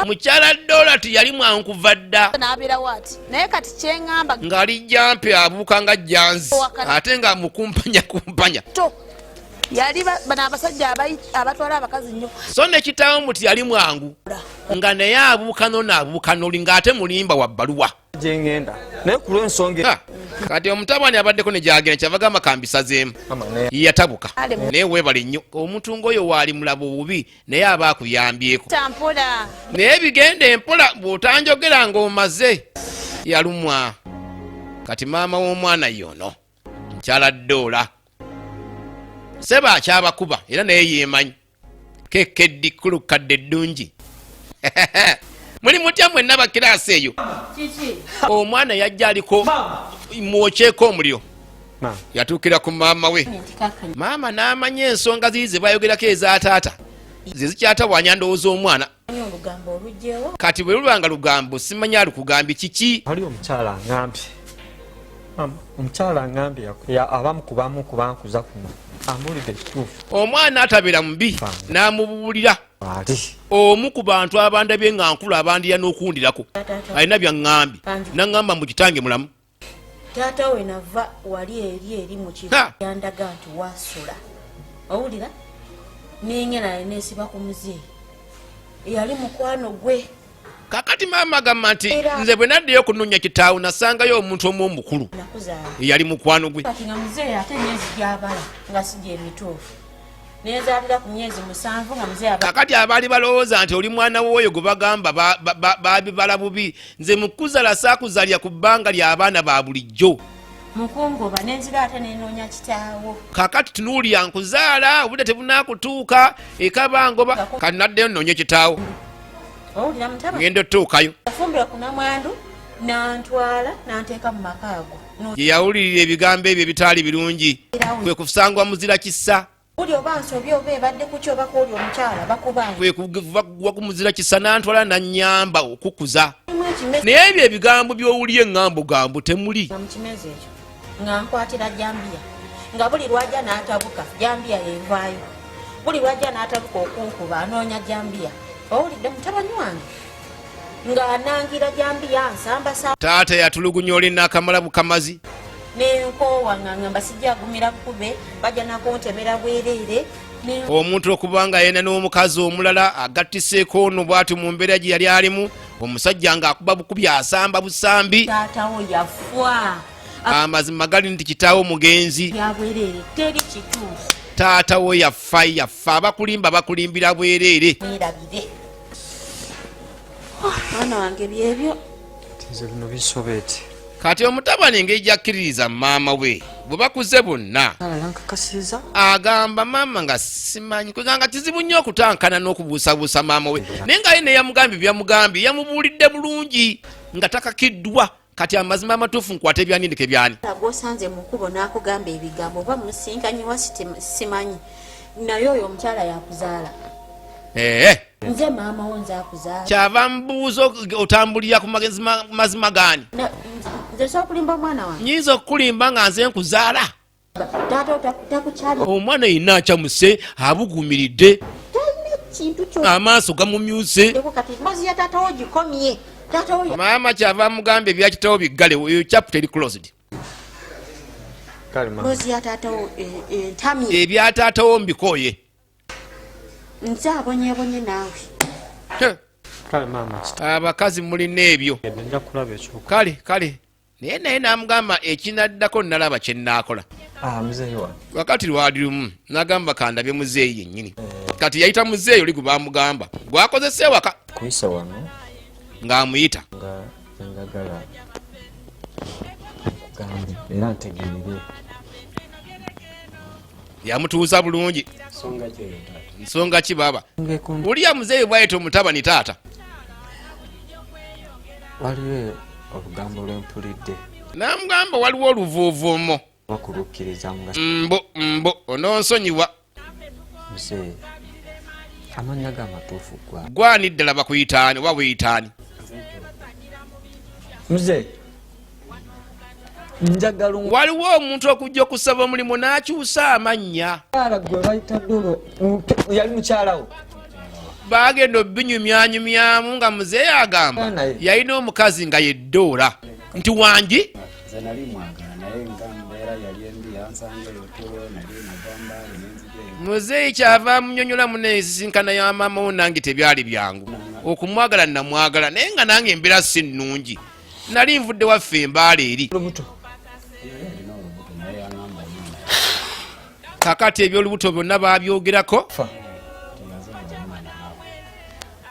mukyala dola tiyali mwangu kuva dda n'abeerawo ati naye kati kyeŋŋamba ng'alijja mpe abuuka nga jjanzi ate nga mukumpanya yali bano abasajja abatwala abakazi nnyo so ne kitaawo mbu tiyali mwangu nga naye abuukano n'abuukanoli ng'ate mulimba wa bbaluwa gyengenda naye ku lw'ensonga kati omutabani abaddeko ne gyagenda kyava gamba kambisazeemu yatabuka naye weebale nnyo omuntu ng'oyo waali mulaba obubi naye aba akuyambyeko naye bigenda empola bw'otanjogera ng'omaze yalumwa kati maama w'omwana yono mukyala ddoola seba akyabakuba era naye yeemanyi kekeddi kkulu kadde ddungi muli mutya mwenna bakiraasi eyo omwana yajja aliko mwokyeko omuliro yatuukira ku maama we maama n'amanya ensonga ziri ze bayogerako eza taata ze zikyatawaanya ndowooza omwana kati bwe lubanga lugambo simanyi alukugambye kiki ali omukyala angambye omukyala angambye abamu kubankuza kuno ambulidde ekituufu omwana atabeera mubi n'amubuulira omu ku bantu abandabye nga nkulu abandira n'okundirako alina byaŋŋambye naŋŋamba mbu kitange mulamu taata we nava wali eri mu kivu yandaga nti wasula owulira nengena nesiba ku muzeeyi yali mukwano gwe. Kakati maama agamba nti nze bwe naddeyo okunonya kitaawo nasangayo omuntu omu omukulu yali mukwano gwe. Kati nga muzeeyi ate myezi gy'abala nga si gye mituufu nezaalira ku myezi 7 nga muzeeyi abala. Kakati abaali balowooza nti oli mwana w'oyo gwe bagamba babibala bubi nze mukuzala saakuzalya ku bbanga ly'abaana ba bulijjo. Mukungoba nenzira ate nenoonya kitaawo. Kakati tunuulira nkuzaala obudde tebunaakutuuka ekabangoba kati naddeyo nnoonye kitaawo. Owulira mutaba ngenda otuukayo yafumbira ku namwandu nantwala nanteeka mu makaago. Ye yawulirira ebigambo ebyo ebitaali birungi kwe kusangwa muzira kissa. Buli oba nsobye oba ebadde ku kyo oba kwoli omukyala bakubanga. Kwe kuva ku muzira kissa nantwala nannyamba okukuza. Naye ebyo ebigambo by'owulye eŋŋambogambo temuli. Mu kimezi ekyo nga nkwatira jambiya nga buli lwajja n'atabuka jambiya yevaayo. Buli lwajja n'atabuka okunkuba anoonya jambiya. Owulidde mutabani wange nga anangira jambiya nsamba sa. Taata yatulugunya oli n'akamala bukamazi. Nenkoowa ngamba sijja gumira kube bajja nakontemera bwereere. Omuntu okubanga yena n'omukazi omulala agattiseeko ono bw'ati mu mbeera gye yali alimu omusajja ng'akuba bukubi asamba busambi. Taatawo yafa. Amazima gali nti kitaawo mugenzi. Yabwereere teri kituufu. Taatawo yafa abakulimba bakulimbira bwereere. Mwirabire mwana wange byebyo tize bino bisobete. Kati omutabani engeri gyakkiririza maama we bwe bakuze bonna agamba maama nga simanyi kuganga kizibu nnyo okutankana n'okubuusabuusa maama we naye nga ye neyamugambye byamugambye yamubuulidde bulungi nga takakiddwa. Kati amazima amatuufu nkwate ebyanindike byani agosanze mukubo n'akugamba ebigambo oba musinkanye wasi simanyi naye oyo omukyala yakuzaala. Nze maama wo nze akuzaala. Kyava mbuuza otambulira ku mazima gani? Nze sokulimba mwana wange. Nyinza okukulimba nga nze nkuzaala. Taata takukyali. Omwana yenna akyamuse abugumiridde. Amaaso gamumyuse. Kati mbazi ya taata wo gikomye. Maama kyava mugambye ebyakitawo biggale oyo chapter eri closed. Mbazi ya taata wo entamye. Ebyataatawo mbikoye. Nze abonyebonye naawe. Abakazi mulina ebyo. Kale naye namugamba ekinaddako nalaba kye nnaakola. Wakati lwali lumu nagamba kandabye muzeeyi yennyini. Kati yayita muzeeyi oli gwe bamugamba gwakozesa ewaka kuyisa wano ng'amuyita ngagala kugambe era ntegeere yamutuuza bulungi. Nsonga ki baba? Uliya muzeeyi bwayita omutabani taata. Waliwo olugambo lwempulidde. Namugamba waliwo oluvuuvuumo. Bakulukkiriza mbo ononsonyiwa. Muzeeyi amannya g'amatuufu gwani ddala bakuyitaani oba buyitaani? Muzeeyi njagala waliwo omuntu okujja okusaba omulimu n'akyusa amannya. Gwe bayita Dolo yali mukyalawo. Bagenda obinyumyanyumyamu nga muzeeyi agamba yalina omukazi nga ye Doola nti wangi. Muzeeyi kyava munyonyolamu n'ensisinkana ya maama wo nange tebyali byangu okumwagala namwagala naye nga nange embeera si nnungi nali nvudde waffe embaala eri. Kakati ebyolubuto byonna babyogerako.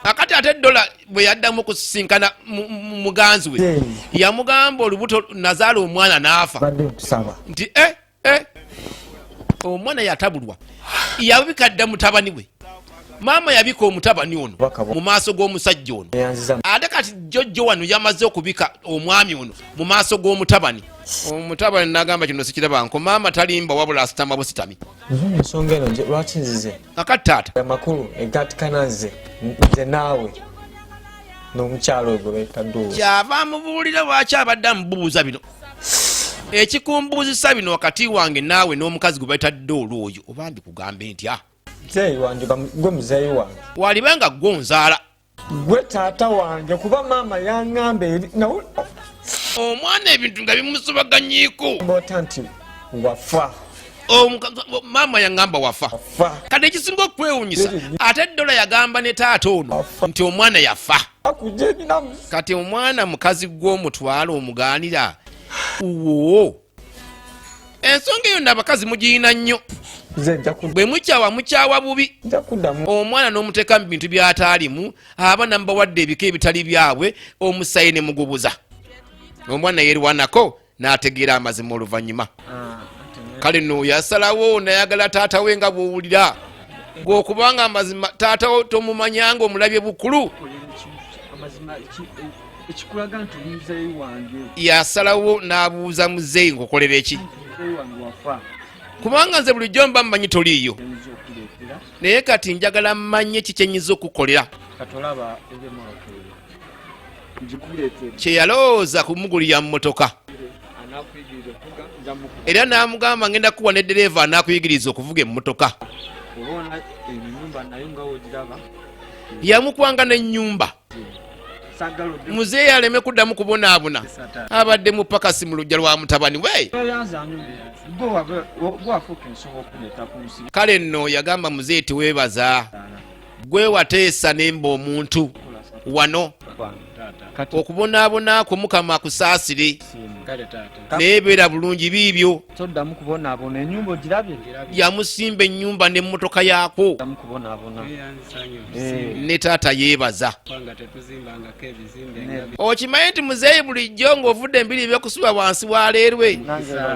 Akati ate Dola bwe yaddamu okusisinkana muganzi we yamugamba olubuto nazaala omwana n'afa nti omwana yatabulwa yabika dda mutabani we. Maama yabika omutabani ono mu maaso g'omusajja ono ate kati jjojjo wano yamaze okubika omwami ono mu maaso g'omutabani. Omutabani n'agamba kino sikirabanko maama talimba wabula asitama busitami. Ensonga eno lwaki nzize kakati taata amakulu egatikana nze naawe n'omukyalo ogwo beta Doola. Kyava amubuulira lwaki abadde amubuuza bino. Ekikumbuuzisa bino wakati wange naawe n'omukazi gwe bayita Doola oyo oba mbikugambe ntya? Muzeeyi wange gwe muzeeyi wange walibanga gonzaala gwe taata wange kuba maama yaŋŋamba omwana ebintu nga bimusobaganyiiko bota nti wafa maama yaŋŋamba wafa kati ekisinga okwewunyisa ate eddola yagamba ne taata ono nti omwana yafa kati omwana mukazi gw'omutwala omugaanira wo ensonga eyo n'abakazi mugiyina nnyo bwe mukyawa bubi omwana n'omuteeka mu bintu by'ataalimu aba namubawadde ebika ebitali byabwe omusayi ne mugubuza omwana yerwanako n'ategeera amazima oluvannyuma kale no yasalawo nayagala taata we nga bw'owulira gw'okubanga amazima taata wo tomumanyanga omulabye bukulu yasalawo n'abuuza muzeeyi ng'okolera eki kubanga nze bulijjo mba mmanyi toliiyo naye kati njagala mmanye kikyenyiza okukolera kyeyalowooza kumugulira mu motoka era n'amugamba ngenda kuwa ne ddereeva anaakuyigiriza okuvuga emmotoka yamukwanga n'ennyumba muzeeyi aleme kuddamu kubonaabona abadde mu pakasi mu lujja lwa mutabani we kale nno yagamba muzeeyi teweebaza gwe wateesa nemba omuntu wano okubonaabona kwo mukama akusaasire neebeera bulungi biibyo yamusimba ennyumba n'emmotoka yaako ne taata yeebaza okimanyi nti muzeeyi bulijjo ng'ovudde embiri by'okusuba wansi waleerwe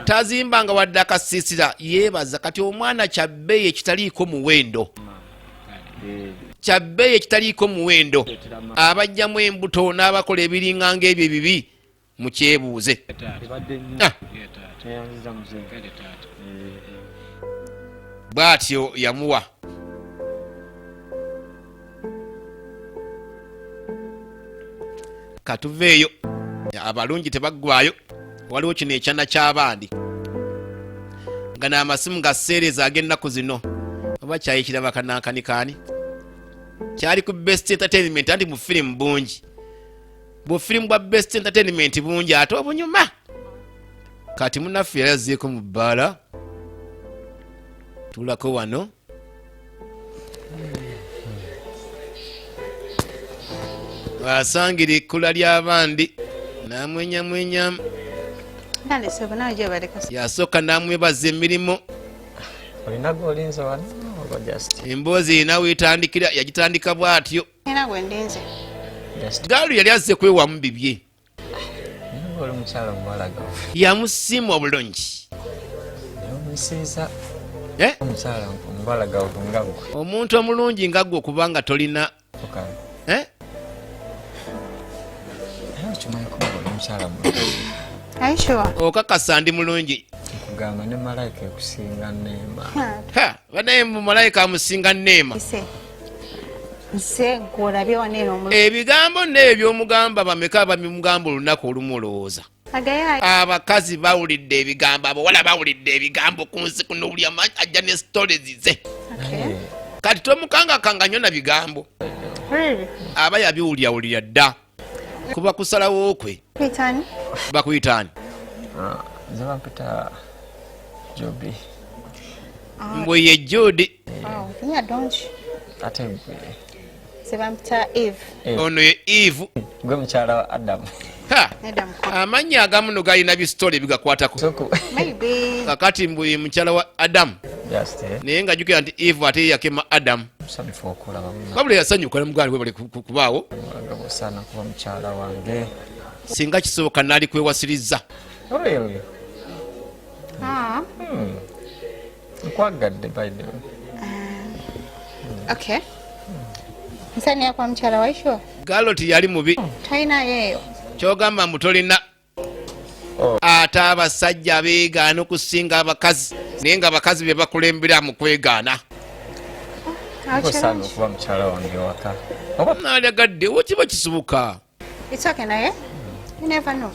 tazimbanga wadde akasiisira yeebaza kati omwana kyabbeeyi ekitaliiko muwendo kyabbeeyi ekitaliiko muwendo abajjamu embuto n'abakola ebiringanga ebyo ebibi mukyebuuze bw'atyo yamuwa katuveeyo abalungi tebaggwayo waliwo kino ekyana ky'abandi nga n'amasimu gaseereza ag'ennaku zino oba kyayikiraba kanankanikaani kyali ku best entertainment anti mu firimu bungi bufirimu bwa best entertainment bungi ate obunyuma kati munaffe yalazeeko mu bbaala tulako wano asangira ekkula ly'abandi namwenyamwenyamu yasooka namwebaza emirimu emboozi erina weetandikira yagitandika bw'atyo gaalu yali azze kwewamu bibye yamusiima obulungi omuntu omulungi nga gwe okubanga tolina okakasa ndi mulungi banaye mu malayika amusinga neema ebigambo n'ebyo by'omugamba bameka bamimugamba olunaku olumu olowooza abakazi bawulidde ebigambo abawala bawulidde ebigambo ku nsi kuno buli ajja ne stories ze kati tomukangakanga nnyo na bigambo aba yabiwulyawulira dda kuba kusalawo kwe bakuyitaani mbwe ye Jodi ono ye Eve gwe mukyala wa Adamu amannya agamu no galina bisitole bigakwatako kakati mbwe mukyala wa Adamu naye nga jjukira nti Eve ate yakema Adamu babula yasanyuka ne muganda we bali kubaawo singa kisoboka naali kwewasiriza nkwagadde by the way Okay. Nsani kwa mchala waisho? Galoti yali mubi. Taina yeyo. Kyogamba mutolina. Ate abasajja beegaana okusinga abakazi naye nga abakazi be bakulembera mu kwegaana. Osano kuba mukyala wange waka. Oba nalyagadde okiba kisubuka. It's okay naye. You never know.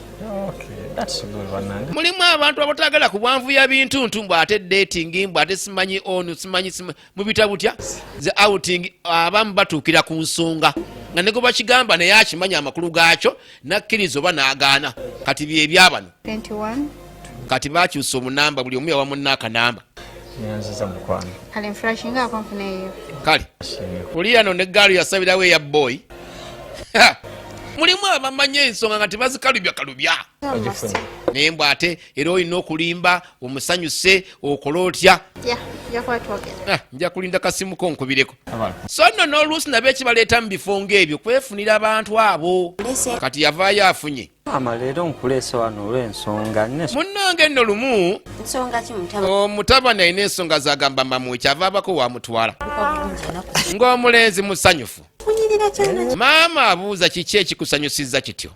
Okay, that's good one. Mulimu abantu abatagala ku bwanvu ya bintu ntumbu ate dating mbu ate simanyi onu simanyi mu bitabutya ze outing abamu batuukira ku nsonga nga ne go bakigamba naye akimanya amakulu gaakyo nakkiriza oba n'agaana kati byebyabano 21 kati bakyusa omunamba buli omu yawa munna akanamba Nyanziza mukwano. kale nfurashinga akomfuneeyo kale oliyano ne gaalu yasabirawo eya boy mulimu abamanya ensonga nga tebazikalubya kalubya naye mbw ate era olina okulimba omusanyuse okola otya nja kulinda kasimu ko nkubireko so nno n'oluusi nabo ekibaleeta mu bifo ng'ebyo kwefunira abantu abo kati yavaayo afunye Mama leero nkuleese wano olw'ensonga munnange nno lumu omutabani alina ensonga zagamba mamu kyava abako wamutwala ng'omulenzi musanyufu maama abuuza kiki ekikusanyusizza kityo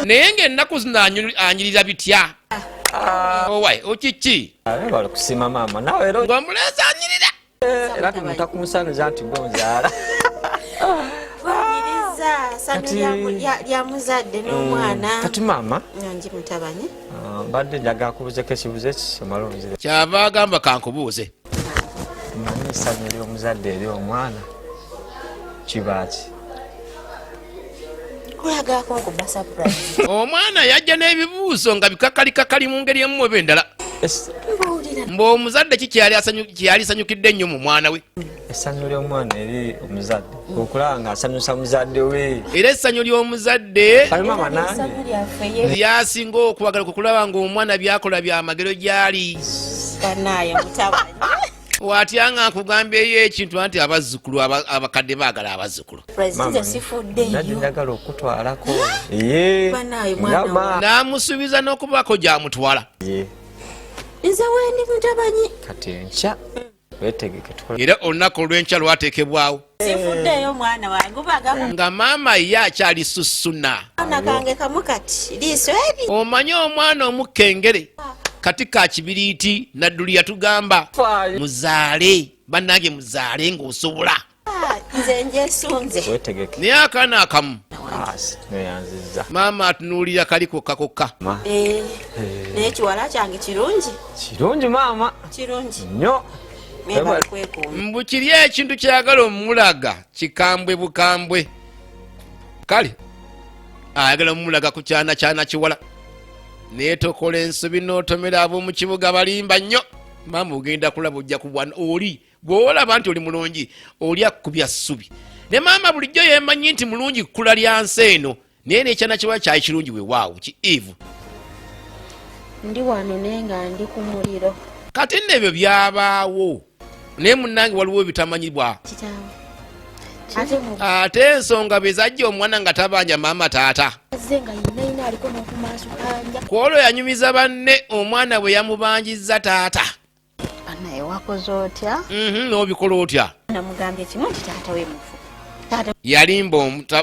naye ng'ennaku zino anyirira bitya owai okiki Balakusima mama nawe era ng'omulenzi anyirira era tumutakumusanuza nti gonzaala. lyamuzadde n'omwana Kati mama nyanji mutabani mbadde njagala kubuzeko ekibuzo ekisomala omuzire. kyava agamba kankubuuze Manyi essanyu ery'omuzadde eri omwana kibaaki? oyagako nkuba surprise omwana yajja n'ebibuuzo nga bikakalikakali mu ngeri emu oba endala mb'omuzadde ki kyeyali sanyukidde ennyo mu mwana we Essanyu ly'omwana eri omuzadde okulaba ng'asanyusa muzadde we era essanyu ly'omuzadde kale mama nange lyasinga okwagala kukulaba ng'omwana byakola byamagero gyali banaye mutabani watya nga nkugambyeyo ekintu anti abazzukulu abakadde baagala abazzukulu president sifuddeyo nadde njagala okutwalako banaye mwana n'amusuubiza n'okubako gy'amutwala nze wendi mutabani kati enkya weetegeke era olunaku olw'enkya lwateekebwawo sifuddeyo mwana wange obaga nga maama ye akyali sussuna mwana kange kamu kati liiso eri omanye omwana omukengere kati ka kibiriiti nadduli yatugamba muzaale bannange muzaale ng'osobola nze njesunze weetegeke naye akaana akamu neyanziza maama atunuulira kali kokka kokka naye kiwala kyange kirungi maama kirungi nnyo mbu kiri ekintu kyagala omulaga kikambwe bukambwe kale ayagala omulaga ku kyana kiwala naye tokola ensobi n'otomera ab'omu kibuga balimba nnyo maama ogenda kulaba ojja kubwana oli bw'olaba nti oli mulungi oli akkubya ssubi ne maama bulijjo yeemanyi nti mulungi kkula lya nsi eno naye n'ekyana kiwala kyali kirungi weewaawo ki Eve ndi wano naye nga ndi ku muliro kati nno ebyo byabaawo naye munnange waliwo ebitamanyibwa ate ensonga bwe zajja omwana nga tabanja maama taata kwolwo yanyumiza banne omwana bwe yamubanjizza taata naye wakoze otya n'obikola otya namugambye kimu nti taata we mufu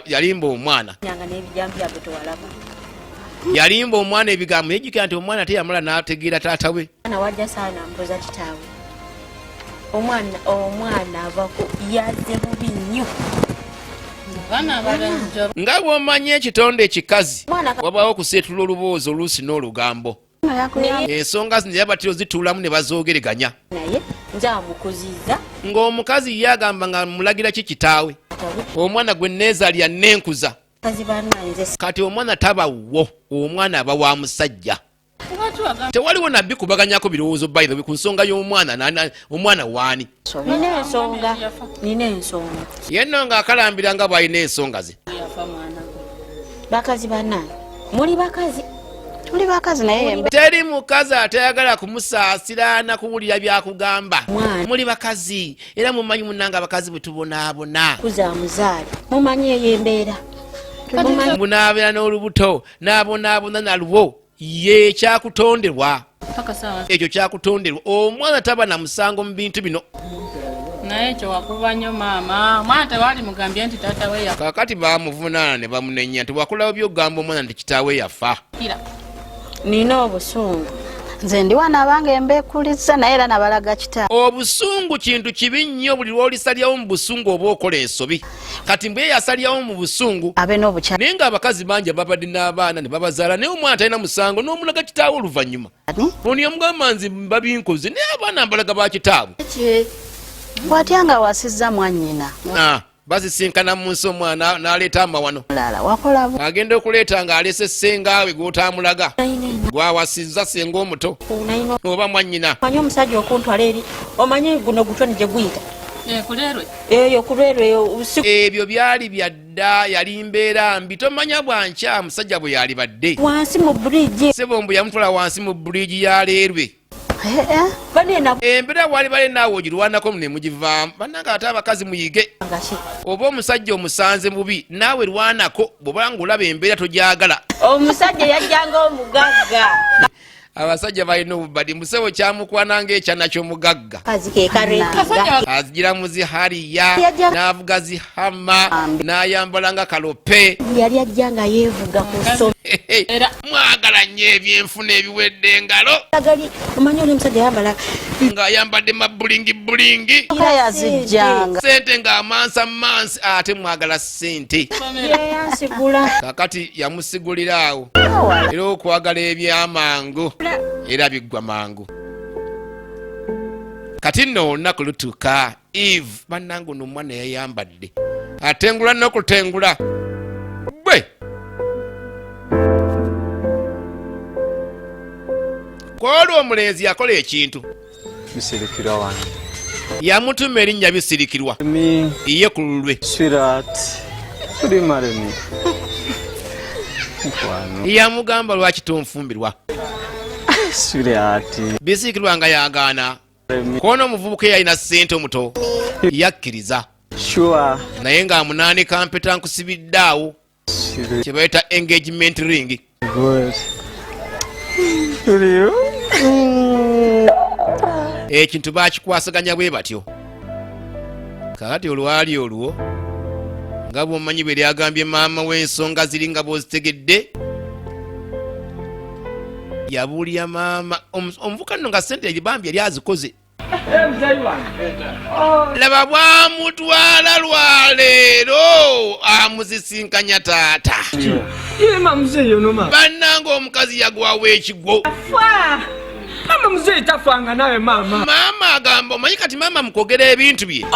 yalimba omwana nyanga n'ebijambi byabwe tewalaba yalimba omwana ebigambo yejjukira nti omwana teyamala n'ategeera taata we mwana wajja saana mpoza kitaawe omwana avako yazze bubi nnyo nga bw'omanya ekitonde ekikazi wabaawo okuseetula oluboozi oluusi n'olugambo ensonga zino yabatiro zituulamu ne bazoogeraganya naye nze amukuziza ng'omukazi ye agamba nga mulagira ki kitaawe omwana gwe neezaalya nenkuza kati omwana taba wo omwana aba wa musajja tewaliwo nabbi kubaganyako birowoozo bayiro ku nsonga y'omwana omwana waani nina ensonga yenno ng'akalambira nga bw'alina ensonga ze bakazi bannange muli bakazi tuli bakazi naye teri mukazi atayagala kumusaasira na kuwulira byakugamba muli bakazi era mumanyi munnanga abakazi bwe tubonaabona kuzamuzaale mumanyi eyo embeera bunaabeera n'olubuto n'abonaabona nalwo ye kyakutonderwa ekyo kyakutonderwa omwana taba na musango mu bintu bino naye ekyo wakuba nnyo maama omwana tewali mugambye nti taata we yafa kakati bamuvunaana ne bamunenya nti wakulawo byogamba omwana nti kitaawe yafa nina obusungu nze ndi wana abange mbeekuliza naye era nabalaga kitaawe obusungu kintu kibi nnyo buli lw'olisalyawo mu busungu oba okola ensobi kati mbwe yasalyawo mu busungu abe n'obukya naye ng'abakazi bangi babadde n'abaana ne babazaala naye omwana talina musango n'omulaga kitaawe oluvannyuma ono yamugamba nzi babinkoze naye abaana mbalaga ba kitaawe bw'atya nga wasizza mwannyina basisinkana mu nsi omwana n'aleeta amawano agenda okuleeta ng'alese ssengawe gw'otaamulaga gwawasizza senga omuto oba mwannyina omanyi omusajja okuntwala eri omanyi guno gutoni gye guyita eyo kulwerwe ebyo byali byadda yali mbeera mbi tomanya bwankya musajja bwe yali badde wansi mu bridge sebombu yamutwala wansi mu bridge ya leerwe embeera wali bale naawe ogirwanako ne mugivaamu bannanga ate abakazi muyige oba omusajja omusanze mubi naawe lwanako bw'oba ng'olaba embeera togyagala omusajja yajjanga omugagga abasajja balina obubadi musebo kyamukwananga ekyana ky'omugagga azigira mu zihaliya n'avuga zihama n'ayambalanga kalope yali ajjanga yeevuga ku sso mwagala nnyo ebyenfuna ebiwedde engalo omanyi oli omusajja yambala ng'ayambadde mabulingi sente ng'amansi ate mwagala sente kakati yamusigulira awo era okwagala ebyamangu era biggwa mangu kati nno olunaku lutuuka Eve bannange ono omwana yayambadde atengula n'okutengula bwe kwolwo omulenzi yakola ekintu bisirikirwa wange yamutuma erinnya bisirikirwa iye ku lulwe yamugamba lwaki tonfumbirwa bisirikirwa nga yagaana koona omuvubuka eyalina ssente omuto yakkiriza naye ng'amunaanika mpeta nkusibidde awo kye bayita engagement ring ekintu bakikwasaganya bwe batyo kakati olwali olwo nga bw'omanyi bwe lyagambye maama w'ensonga ziri nga bw'ozitegedde yabuulira maama omuvuka nno nga ssente eribambi yali azikoze laba bwamutwala lwaleero amuzisinkanya taata bannanga omukazi yagwawo ekigwo mama muzeyi tafanga nawe mama agamba omanyi kati maama mukogera ebintu bye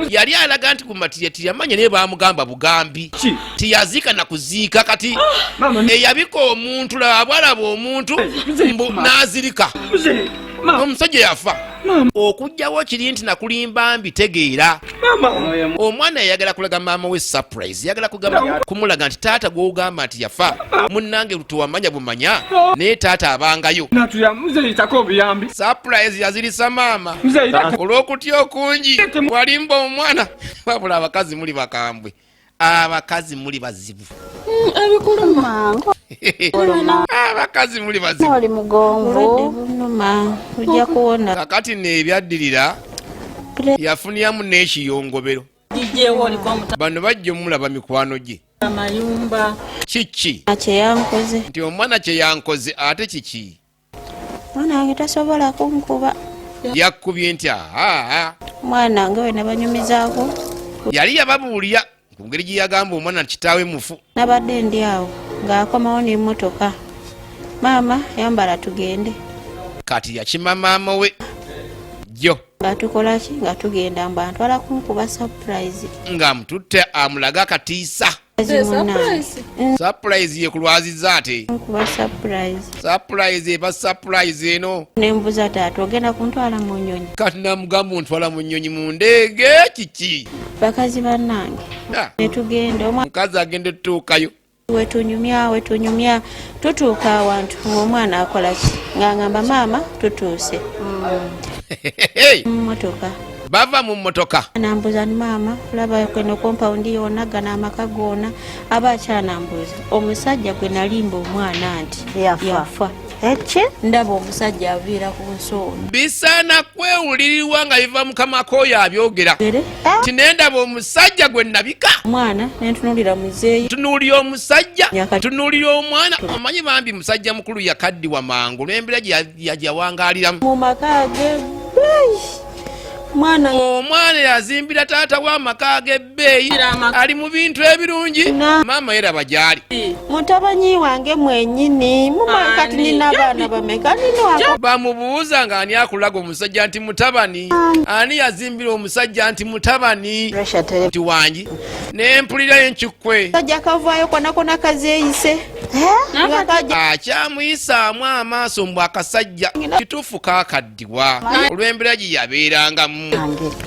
yali alaga nti kumatira tiyamanya naye bamugamba bugambi tiyaziika na kuziika kati eyabika omuntu laba bwalaba omuntu n'azirika omusajja yafa okujjawo kiri nti nakulimba mbitegeera omwana yayagala kulaga maama we surprise yagala kumulaga nti taata gw'ogamba nti yafa munnange tewamanya bumanya naye taata abangayo surprise yazirisa maama olw'okutya okungi walimba omwana wabula abakazi muli bakambwe abakazi muli bazibu abakazi muli bazibu oli mugonvu bunuma ujja kuwona kakati neebyaddirira yafunyamu n'ekiyongobero bano bajja omulaba mikwano gye amayumba kiki kyeyankoze nti omwana kyeyankoze ate kiki mwana wange tasobola kunkuba yakkubye nti mwana wange we nabanyumizaako yali yababuulira ku ngeri gye yagamba omwana kitaawe mufu nabadde ndi awo ng'akomawo n'emmotoka maama yambala tugende kati yakima maama we jjo nga tukola ki nga tugenda mba ntwala kunkuba surprise ng'amututte amulaga akatiisa surprise ye kulwaziza ate nkuba surprise eba surprise eno nembuza taata ogenda kuntwala mu nnyonyi kati namugamba ontwala mu nnyonyi mu ndeege kiki bakazi bannange netugenda omukazi agenda tutuukayo wetunyumya tutuuka awantu ng'omwana akola ki ng'angamba maama tutuuse mmotoka bava mu mmotoka nambuza ni maama olaba kweno kompawundi yonna gana amaka goona aba akyanambuza omusajja gwe nalimba omwana nti yafa eki ndaba omusajja aviira ku nsonda bisaana kwewulirirwa nga biva mukama k'oyo abyogera ti nendaba omusajja gwe nabika omwana nentunuulira muzeeyi tunuulira omusajja tunuulira omwana omanyi bambi musajja mukulu yakaddiwa mangu olw'embeera gye yajawangaaliramu mu maka ge omwana yazimbira taata w'amaka g'ebbeeyi ali mu bintu ebirungi maama yeraba gyali Mutabanyi wange mwenyini kati nina abaana bameka nino bamubuuza nga ani akulaga omusajja nti mutabani ani yazimbira omusajja nti mutabani nti wangi nempulira enkikwe sajja kavaayo konakona kazeeyise akyamuyisaamu amaaso mbw akasajja kituufu kaakaddiwa olw'embeera gye yabeerangamu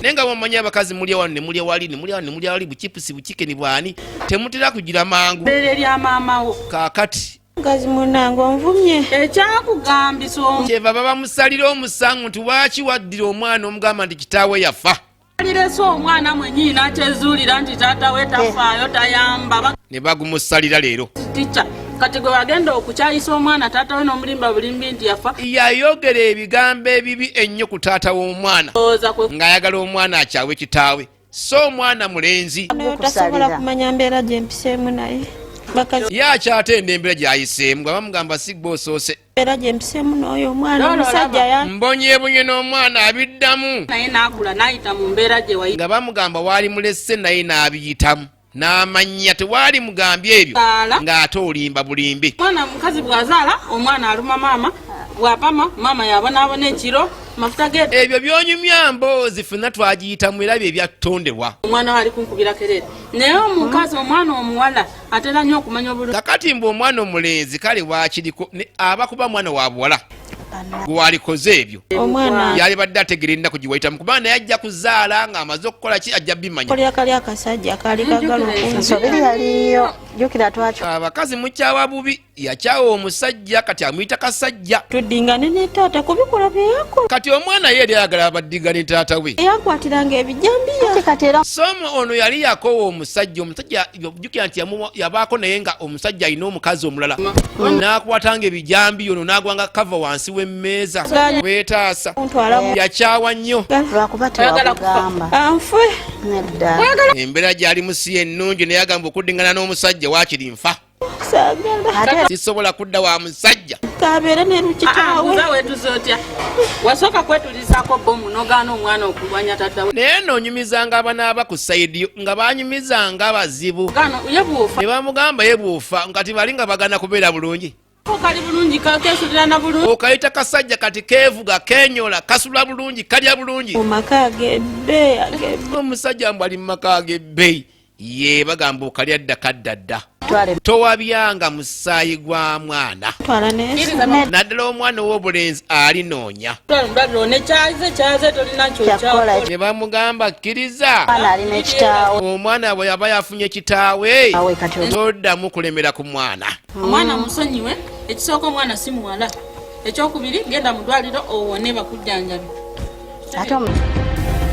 naye nga bwomanyi abakazi mulya wano ne mulya wali ne mulya wano ne mulya wali bukipusi bukikeni bwani temutera kugira mangu kaakati mukazi munange onvumye ekyakugambisa kyeva baba musalira omusango nti lwaki waddira omwana omugamba nti kitaawe yafa alirese omwana mwennyini nakyezuulira nti taata we tafaayo tayamba ne bagumusalira leero tica kati gwe wagenda okukyayisa omwana taata we n'omulimba bulimbi nti yafa yayogera ebigambo ebibi ennyo ku taata w'omwana ng'ayagala omwana akyawe kitaawe so omwana mulenzi tasobola kumanya mbeera gyempiseemu naye ye akyatenda embeera gy'ayiseemu nga bamugamba sigba osoose mbeera gyempiseemu n'oyo omwana omusajja mbonyeebonye n'omwana abiddamu naye n'akula n'ayita mu mbeera gye wayi nga bamugamba waali mulesse naye n'abiyitamu n'amanya tewaali mugambye ebyo ng'ate olimba bulimbi omwana mukazi bw'azaala omwana aluma maama bw'apama maama yabonaabona ekiro mafuta ge ebyo byonyumya mboozi ffenna twagiyitamu era bye byattonderwa omwana wali kunkubira kerere naye omukazi omwana omuwala atera nnyo okumanya obulungi kakati mbu omwana omulenzi kale waakiriko abakuba mwana wa buwala gwalikoze ebyo yali badde ategera ennaku giwayitamu kubanga naye ajja kuzaala ng'amaze okukola ki ajja bimanya kolera kali akasajja kaali kagala ensobiri yaliyo jukira twakyo abakazi mukyawa bubi yakyawa omusajja kati amuyita kasajja tuddingane ne taata kubikola bye yakola kati omwana ye eri ayagala abaddigane taata we yakwatiranga ebijambiya somo ono yali yakoowa omusajja jukira nti yabaako naye nga omusajja alina omukazi omulala n'akwatanga ebijambiya ono n'agwanga kava wansi w'emmeeza weetaasa yakyawa nnyo lwakuba tewakugamba anfe embeera gy'alimu si ennungi naye agamba okuddingana n'omusajja waakiri nfa sisobola kudda wa musajja kabeera ne lukitaawe wetuze otya wasooka kwetulizaako bomu nogaana omwana okulwanya tattawe naye noonyumizanga abanaaba ku sayidiyo nga banyumizanga abazibu ne bamugamba ye bw'ofa kati bali nga bagana kubeera bulungi kali bulungi kakesulira na bulungi okayita kasajja kati keevuga kenyola kasula bulungi kalya bulungi mumaka gebbeeyi omusajja mbw ali mu maka gebbeeyi ye bagamba okalya dda kaddadda towabyanga musaayi gwa mwana naddala omwana ow'obulenzi alinoonya ne bamugamba kkiriza omwana bwe yaba yafunye kitaawe toddamu kulemera ku mwana omwana musonyiwe ekisooka omwana si muwala ekyokubiri genda mu ddwaliro owone bakujjanjabi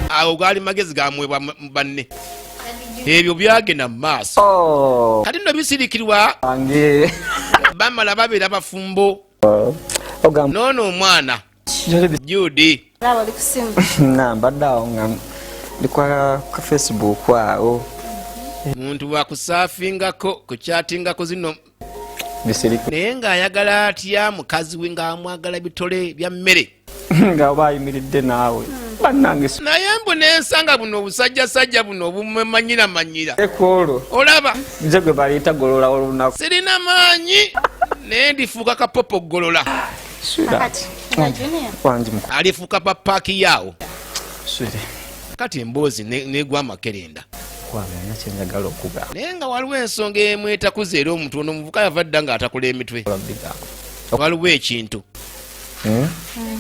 awo gaali magezi gamwebwa banne ebyo byagenda mu maaso kati nno bisirikirwa bamala babeera bafumbo noono omwana Judy mbadde awo nga ndi kwa Facebook awo muntu wakusaafingako kukyatingako zino naye ng'ayagala atya mukazi we ng'amwagala bitole bya mmere nga oba ayimiridde naawe naye mbu nensanga buno obusajjasajja buno obumemanyira ekolo olaba nze gwe baleeta golola olunaku sirina maanyi naye ndifuuka kapopo golola alifuuka papaaki yaawo kati emboozi negwa amakerenda kyenjagala okugamba naye nga waliwo ensonga emwetakuza era omuntu ono omuvuka yava dda ng'atakula emitwe waliwo ekintu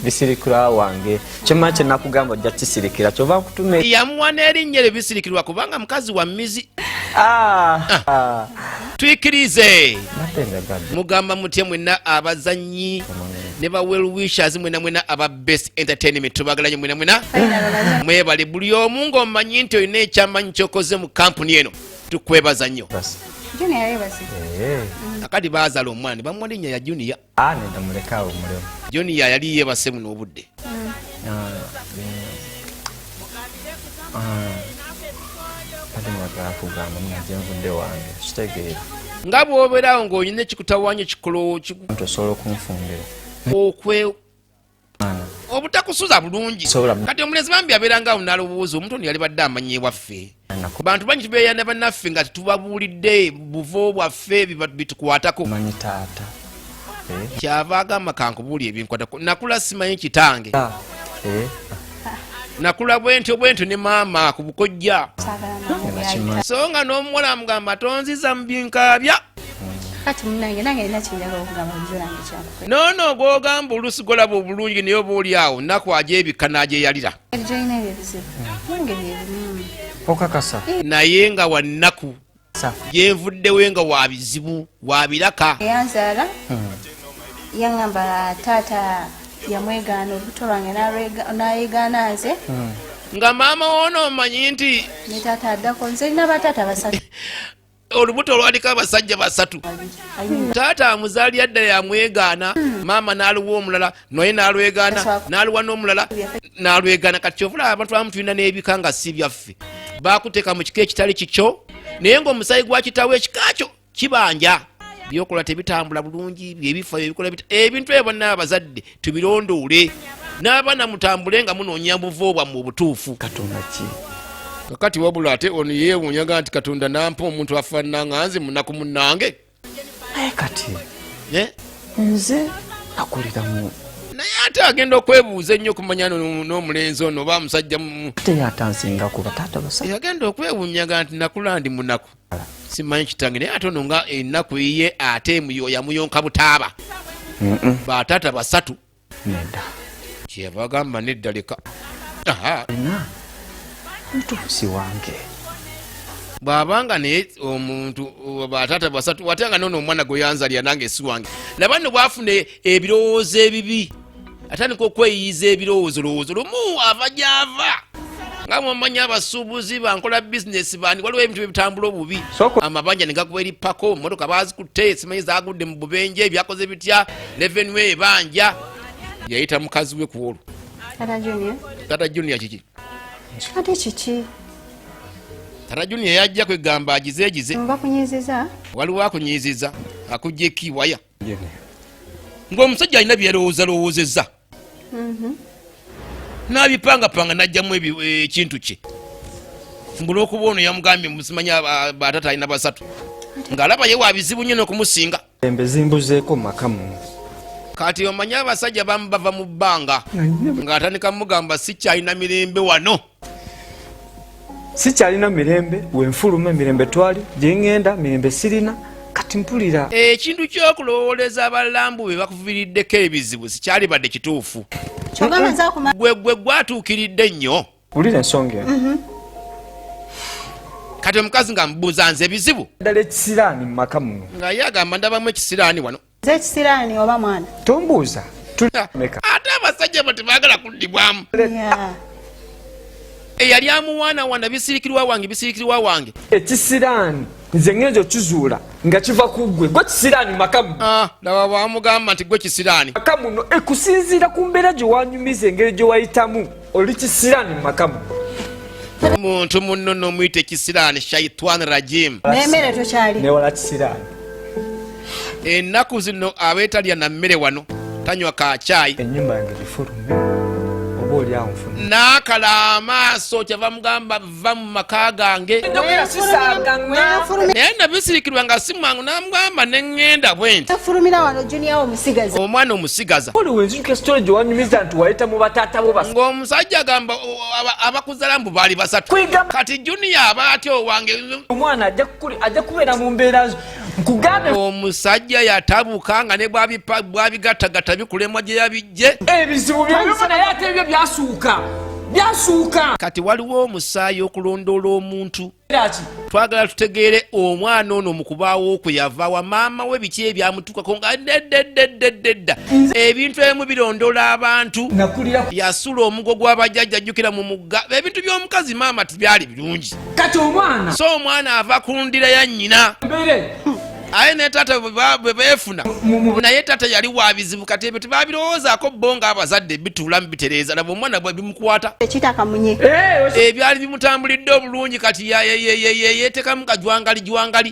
bisirikira wange kyema kyenakugamba ojja kisirikira kyova nkutuma yamuwa n'erinnya eryo bisirikirwa kubanga mukazi wa mizi twikirize mugamba mutya mwenna abazanyi ne ba well wishers mwena aba best entertainment tubagalanye mwena mwebale buli omu ng'omanyi nti olina ekyamanyi kyokoze mu kampuni eno tukwebaza nnyo akati baazala omwana ne bamuwa linnya ya Junior nedamulekaawo mulimu Junior yali yeebase muno obudde kugamba mnajenvudde wange kitegeera nga bw'obeerawo ng'olina ekikutawanya osobola okunfumbira obutakusuza bulungi kati omulenzi bambi abeeranga awo n'alowooza omuntu ono yali badde amanyi ewaffe bantu bangi tubeeyana bannaffe nga tetubabuulidde buvo bwaffe bitukwatako kyava agamba kankubuuli ebinkwatako nakula simanyi kitange nakula bwentyo ne maama ku bukojja so nga n'omuwala amugamba tonziza mu binkaabya nono gwogamba oluusi golaba obulungi naye oba oli awo nnaku agyebikka n'agyeyalira okakasa naye nga wa nnaku gyenvuddewo nga wa bizibu wa biraka yanzaala yaŋŋamba taata yamwegaana olubuto lwange n'ayegaana nze nga maama woono omanyi nti ne taata addako nze nina bataata basatu olubuto olwaliko abasajja basatu taata amuzaali adda yamwegaana maama n'aluwa omulala naye n'alwegaana n'aluwa n'omulala n'alwegaana kati kyovula abantu abamu tulina n'ebika nga si byaffe baakuteeka mu kika ekitali kikyo naye ng'omusayi gwa kitaawo ekikakyo kibanja byokola tebitambula bulungi byebifa byebikola ebintu ebyo bonna abazadde tubirondoole n'abaana mutambule nga munoonya buvo bwammwe obutuufu katonda ki kakati wabula ate ono yeewunyaga nti katonda nampa omuntu afaanana nga nze munaku munnange kati nze akuliramu naye ate agenda okwebuuza ennyo okumanya n'omulenzi ono oba musajja teyatansinga kuba taata basatu agenda okwewunyaga nti nakula ndi munaku simanyi kitange naye ate ono nga ennaku iye ate yamuyonka butaaba bataata basatu nedda kyeva agamba nedda leka ntuusi wange bw'abanga naye omuntu bataata basatu ate nga nono omwana gwe yanzalya nange si wange laba nno bwafuna ebirowoozo ebibi atandika okweyiyiza ebirowoozo lumu ava gy'ava nga mwamanyi abasuubuzi bankola bizinesi bandi waliwo ebintu ebitambula obubi amabanja ne gakuba eri pako motoka bazikutte simanyi zagudde mu bubenje ebyakoze bitya revenue ebanja yayita mukazi we ku olwo tata junior kiki ate kiki tata junior yajja kwegamba agizeegize bakunyiziza waliwo akunyiziza akujja ekiwaya ng'omusajja alina byeyalowoozalowoozezza n'abipangapanga n'ajjamu ekintu kye mbula okuba ono yamugambye musimanya batata alina basatu ng'alaba ye wa bizibu nnyo n'okumusinga embezimbuzeeko makamu kati omanyi abasajja bamu bava mu bbanga ng'atandika mugamba sikyalina mirembe wano sikyalina mirembe wenfuluma emirembe twali gyeŋŋenda mirembe sirina kati mpulira ekintu ky'okulowooleza abalambu be bakuviriddeko ebizibu sikyali badde kituufu gwe gwatuukiridde nnyo wulira ensonga kati omukazi nga mubuuza nze ebizibu ddala ekisiraani mu maka muno nga ye agamba ndabamu ekisiraani wano nze ekisiraani oba mwana tombuuza ate abasajja bo tebaagala kuddibwamu eyali amuwaanawaana bisirikirwa wange ekisiraani nze ngenza okizuula nga kiva ku gwe kisiraani makamu laba bwamugamba nti gwe kisiraani maka muno ekusinziira ku mbeera gye wanyumiza engeri gye wayitamu oli kisiraani mu makamu muntu munno nomuyita ekisiraani shaitani rajim n'emmere tokyali newala kisiraani ennaku zino abeetalya na mmere wano tanywa kacaayi ennyumba yange bifulume oba oli awo nfuna n'akala amaaso kyava mugamba va mu maka gange naye nabisirikirwa nga si mwangu namugamba neŋŋenda bwenti efulumira wano junior omusigaza omwana omusigaza oli wenzijuka esitole gye wanyumiza nti wayita mu bataata bo basa ng'omusajja agamba abakuzala mbu baali basatu kati junior aba atya owange omwana ajja kubeera mu mbeera nkugambe omusajja yatabuka nga ne bwabigattagatta bikulemwa gye yabijje ebizibu byebimu naye ate ebyo byasuuka kati waliwo omusaayi okulondoola omuntu twagala tutegeere omwana ono mu kubaawo okwe yavaawa maama we biki ebyamutukako nga ddedda ebintu ebimu birondoola abantu yasula omugo gw'abajjajja ajjukira mu mugga ebintu by'omukazi maama tibyali birungi kati omwana so omwana ava ku ndira ya nnyina aye ne taata bwe beefuna naye taata yali wa bizibu kati ebyo tebabirowoozaako bo nga abazadde bituulamu bitereeza laba omwana bwe bimukwata ekitakamunye ebyali bimutambulidde obulungi kati yeetekamu kajwangali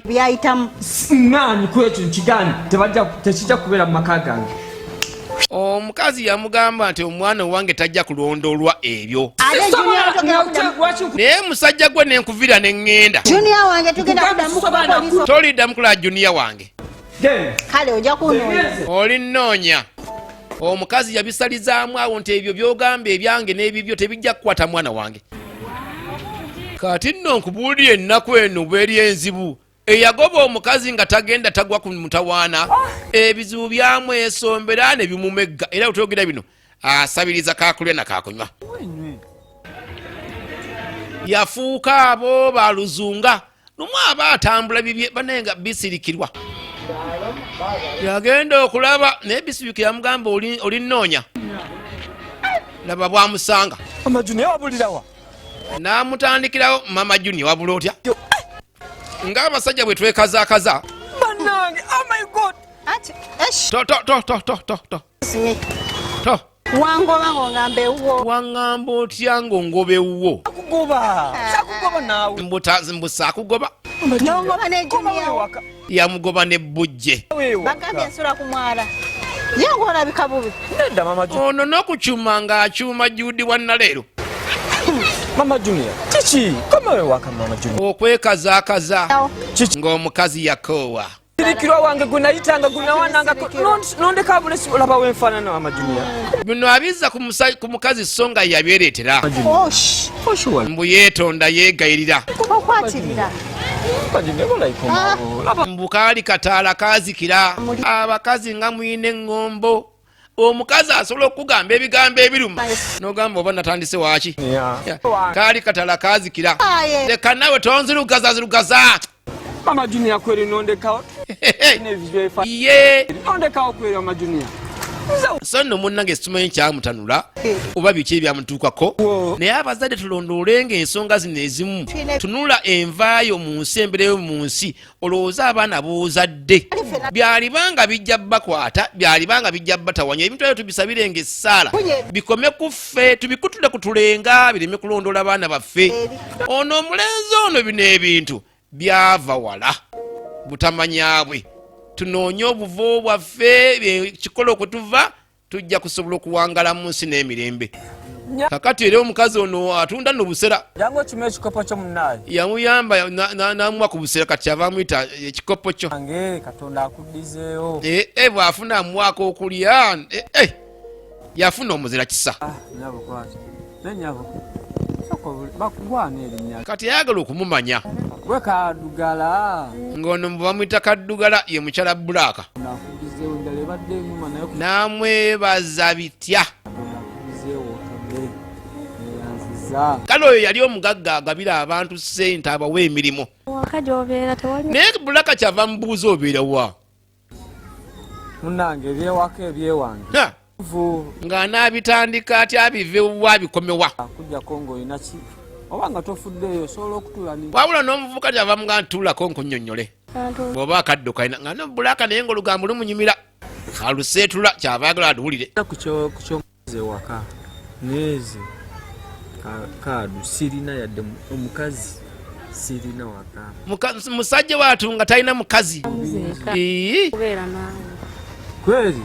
byayitamu ŋŋaanyi ku ekyo nkigani tekijja kubeera mu maka gange omukazi yamugamba nti omwana wange tajja kulondolwa ebyo naye musajja gwe nenkuvira neŋŋenda toliddamu kulaba juniya wange kale ojja kunoonya olinoonya omukazi yabisalizaamu awo nti ebyo byogamba ebyange n'ebibyo tebijja kukwata mwana wange kati nno nkubuulira ennaku eno bweri enzibu eyagoba omukazi nga tagenda tagwa ku mutawaana ebizibu byamwesombera ne bimumegga era otogera bino asabiriza kakulya na kakunywa yafuuka abo baluzunga lumu aba atambula bibye banenga bisirikirwa yagenda okulaba naye bisibiki yamugamba olinoonya laba bwamusanga Mama Junior wabulirawa n'amutandikirawo Mama Junior wabula otya ng'abasajja bwe twekazaakaza bannange oh my god to wangoba ng'ongamba ewuwo waŋŋamba otya ng'ongoba ewuwo sakugoba naawe mbusa akugoba n'ongoba ne Junior yamugoba ne bujje bagambye ensula ku mwala ye ng'olabika bubi nedda Mama Junior ono n'okukyuma ng'akyuma Judi wannaleero Mama Junior kiki kama we waka Mama Junior okwekazaakaza ng'omukazi yakoowa sirikirwa wange gwe nayitanga gwe nawananga nondeka bulesi olaba wenfaanana Mama Junior bino abizza ku mukazi so nga yabyeleetera mbu yeetonda yeegayirira okwatirira mbu kaali kataala kaazikira abakazi nga muyina eŋŋombo omukazi asobola okugamba ebigambo ebiruma n'ogamba oba natandise waaki kaali katala kaazikira leka nawe tonzirugaza Mama Junior kweli nondekawo ye nondekawo kweli Mama Junior so nno munnange situmanyi kyamutanula oba biki ebyamutuukako naye abazadde tulondoolenga ensonga zino ezimu tunula envaayo mu nsi embereyo mu nsi olowooza abaana boozadde byalibanga bijja bakwata byalibanga bijja batawanya ebintu ebyo tubisabirenga essaala bikome ku ffe tubikutule kutulenga bireme kulondoola abaana baffe ono omulenzi ono bino ebintu byava wala butamanyabwe tunoonye obuvo bwaffe kikola okutuva tujja kusobola okuwangala mu nsi n'emirembe kakati era omukazi ono atunda nno busera jangu okime ekikopo kyo munnaye yamuyamba n'amuwa ku busera kati kyava amuyita ekikopo kyo ange katonda akuddizeewo bw'afuna amuwaako okulya yafuna omuzira kisa nyabo kwati nenyabo bakugwana erinnya kati ayagala okumumanya gwe Kaddugala ng'ono bamuyita Kaddugala ye mukyala Bulaaka nakuddizeewo endala ebadde enuma naye n'amwebaza bitya nakuddizeewo kadde neyanziza kale oyo yali omugagga agabira abantu ssente abawa emirimu naye Bulaaka kyava mubuuza obeera wa munnange ebyewaka ebyewange ng'anaabitandika ati abive wa bikomewa akujjako ng'olina ki oba nga tofuddeeyo osobola okutuula wabula n'omuvubuka kyava muga ntuulako nkunnyonnyole bw'oba akaddo kalina nga no Bulaaka naye ng'olugambo lumunyumira aluseetula kyava agala aduwulire ku kyomukazi ewaka neezi kaadu sirina yadde omukazi sirina waka musajja waatunga talina mukazi kweli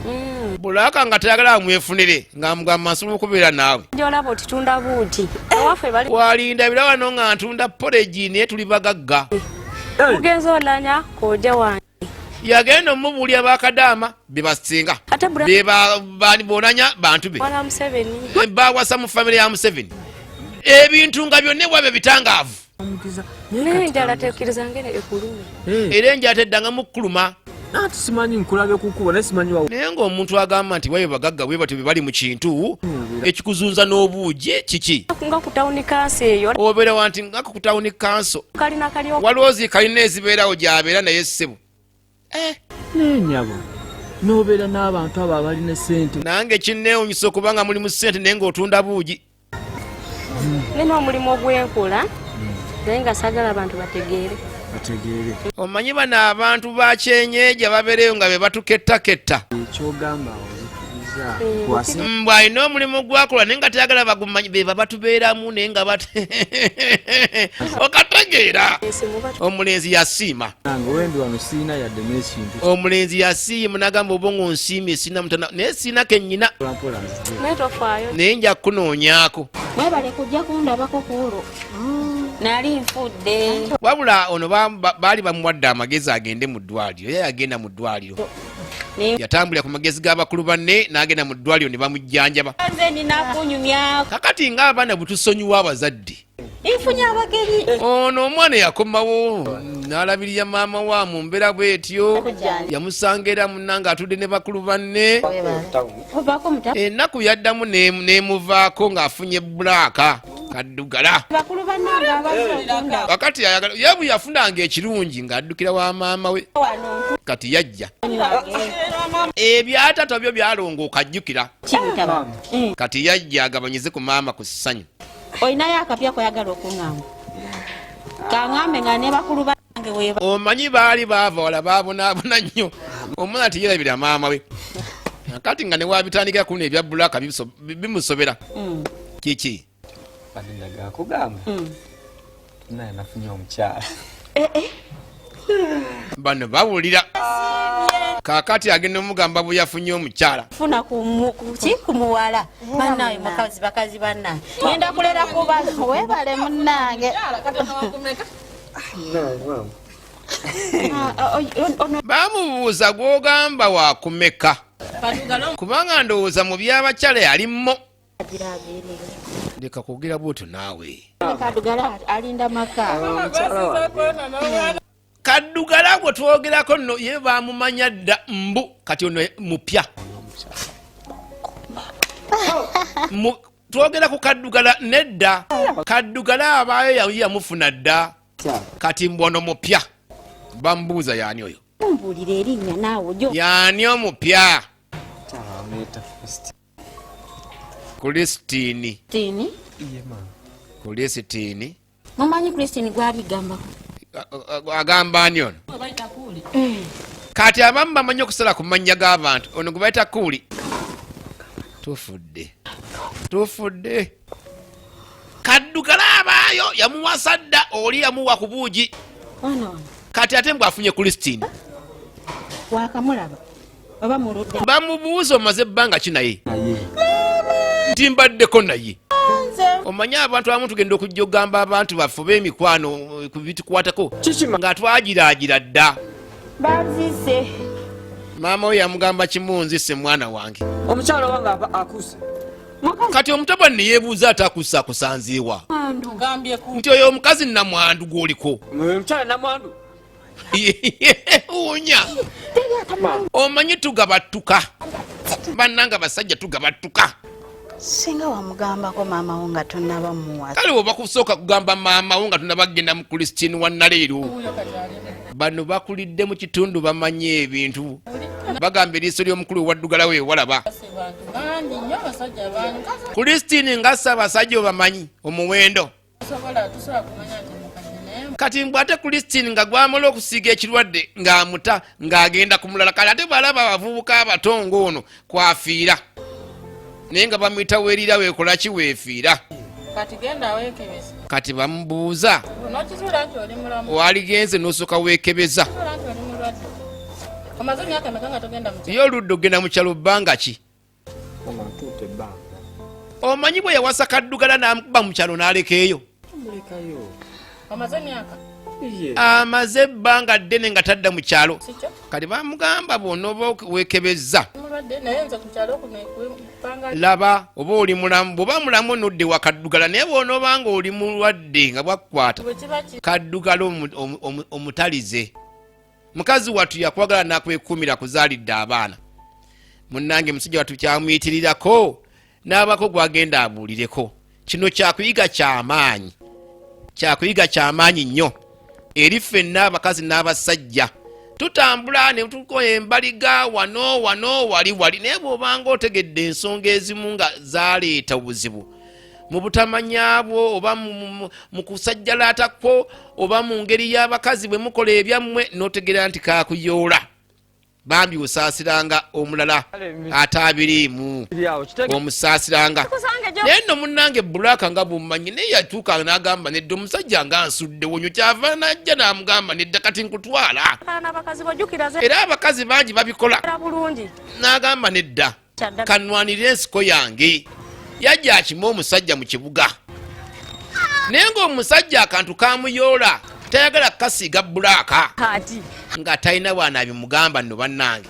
Bulaaka nga tayagala amwefunire ng'amugamba nsobola okubeera naawe gyolaba otitunda buuti ewaffe bali walinda bira wano nga ntunda poleji naye tuli bagagga mugenzi olanya koja wange yagenda omubuulira bakadaama be basinga bonanya bantu be bawasa mu famire ya Museveni ebintu nga byonna bwabyo bitangaavu naye enjala tekkiriza ngene ekuluma era enjala teddanga mu kkuluma nati simanyi nkulabe kukuba naye simanyi wawe naye ng'omuntu agamba nti wabe bagagga bwe batyo bwe bali mu kintu ekikuzunza n'obuugi kiki nga ku tawuni kanso eyo obeera wanti nga ku tawuni kanso kalina kali waloozi kalina ezibeerawo gy'abeera naye ssebo nenyabo n'obeera n'abantu abo abalina sente nange kinneewunyisa okubanga mulimu ssente naye ng'otunda buugi nina omulimu ogw'enkola naye nga saagala abantu bategeere bategeere. Omanyi bano abantu bakyenyeja babeereyo nga be batukettaketta. Ekyogamba bw'alina omulimu gwakola naye nga teyagala bagumanyi beba batubeeramu naye nga okategeera. Omulenzi yasiima. Omulenzi yasiima nagamba oba ng'onsiimye sina mutana naye sina kennyina naye nja kunoonyaako. Mwebale kujja kundabako kuolwo. Nali nfudde. Wabula ono baali bamuwadde amagezi agende mu ddwaliro. Ye yagenda mu ddwaliro. Yatambulira ku magezi g'abakulu banne n'agenda mu ddwaliro ne bamujjanjaba. Nze nina kunyumya. Kakati ng'abaana bwe tusonyiwa abazadde. Nfunye abagenyi. Ono omwana yakomawo n'alabirira maama wa mu mbeera bw'etyo. Yamusanga era munna ng'atudde ne bakulu banne. Ennaku yaddamu n'emuvaako ng'afunye bbulaaka. Kaddugala. Kakati ye bwe yafunanga ekirungi ng'addukira wa maama we. Kati yajja. Ebyatata byo byalongooka ajjukira. Kati yajja agabanyize ku maama ku ssanyu. Oyinayo akapya koyagala okuŋŋamba. Kaŋŋambe nga ne bakulu bange weeba. Omanyi baali baava wala baabonaabona nnyo. Omwana teyerabira maama we. Kati nga ne waabitandikira kuno ebya bbulaaka bimusobera. Kiki? Badindaga kugamba. Naye nafunye omukyala. Bano bawulira. Kakati agenda omugamba bwe yafunye omukyala. Funa kumuwala. Bannaye bakazi bannaye. Ngenda kulera kuba webale munnange. Bamubuuza gw'ogamba wakumeka. Kubanga ndowooza mu by'abakyala yalimmo. Leka kwogera bw'otyo naawe. Kaddugala alinda maka. Kaddugala gwe twogerako nno ye baamumanya dda mbu kati ono mupya. Twogera ku Kaddugala nedda. Kaddugala abaayo yali yamufuna dda. Kati mbwono mupya. Bambuuza yaani oyo. Mbuulira erinnya naawe jo. Yaani omupya. Kristini. Kristini. Mumanyi Kristini gwabigambako. Agamba ani ono? Kati abamu bamanyi okusala ku mannya g'abantu. Ono gwe bayita Kuuli. Tufudde. Kaddugala abaayo yamuwasa dda oli yamuwa ku buugi. Kati ate mbwafunye Kristini. Wakamulaba. Oba muludde. Bamubuuza omaze ebbanga ki naye? Nti mbaddeko naye. Omanyi abantu abamu tugenda okujja okugamba abantu baffe b'emikwano ku bitukwatako nga twagiraagira dda. Bazise. Maama we yamugamba kimunzise mwana wange. Omukyala wange akuse. Kati omutabwa ne yeebuuza ate akuse akusanziiwa. Nti oyo omukazi namwandu gw'oliko. Omukyala namwandu. Unya. Omanyi tugabattuka. Bannanga basajja tugabattuka. Singa wamugambako maama wo nga tonnaba muwasa. Kale oba kusooka kugamba maama wo nga tunabagenda mu Kristini wannaleero. Bano bakulidde mu kitundu bamanyi ebintu. Bagamba eriiso ly'omukulu waddugala we walaba. Kristini nga Ssaabasajja obamanyi omuwendo. Kati mbwate Kristini nga gwamala okusiiga ekirwadde ng'amuta ng'agenda ku mulala. Kale ate balaba abavubuka abatongo ono kwafiira. Naye nga bamuyita weerira weekola ki weefiira. Kati bamubuuza waligenze n'osooka weekebeza. Ye oludde ogenda mu kyalo bbanga ki? Omanyi bwe yawasa Kaddugala n'amukuba mu kyalo n'alekeeyo? Amaze ebbanga ddene nga tadda mu kyalo. Kati bamugamba bw'onooba weekebezza. Laba oba oli mulamu bw'oba mulamu onodde wa Kaddugala naye bw'onooba nga oli mulwadde nga bwakkwata Kaddugala omutalize. Mukazi wattu yakwagala n'akwekuumira kuzaalidde abaana. Munnange musajja wattu kyamuyitirirako n'abako gwagenda abuulireko. Kino kyakuyiga ky'amaanyi. Kyakuyiga ky'amaanyi nnyo. Eri ffenna abakazi n'abasajja. Tutambula ne tukola embaliga wano wali naye bw'obanga otegedde ensonga ezimu nga zaaleeta obuzibu mu butamanyabwo oba mu kusajjalaatako oba mu ngeri y'abakazi bwe mukola ebyammwe n'otegeera nti kaakuyoola bambi osaasiranga omulala ate abiriimu omusaasiranga naye nno munnange Bulaka nga bummanyi naye yatuuka n'agamba nedda omusajja nga nsudde wonyo kyava najja n'amugamba nedda kati nkutwala era abakazi bangi babikola n'agamba nedda kanwanire ensiko yange yajja akima omusajja mu kibuga naye ng'omusajja akantu kamuyoola tayagala kasiiga Bulaka nga talina bwana bimugamba nno bannange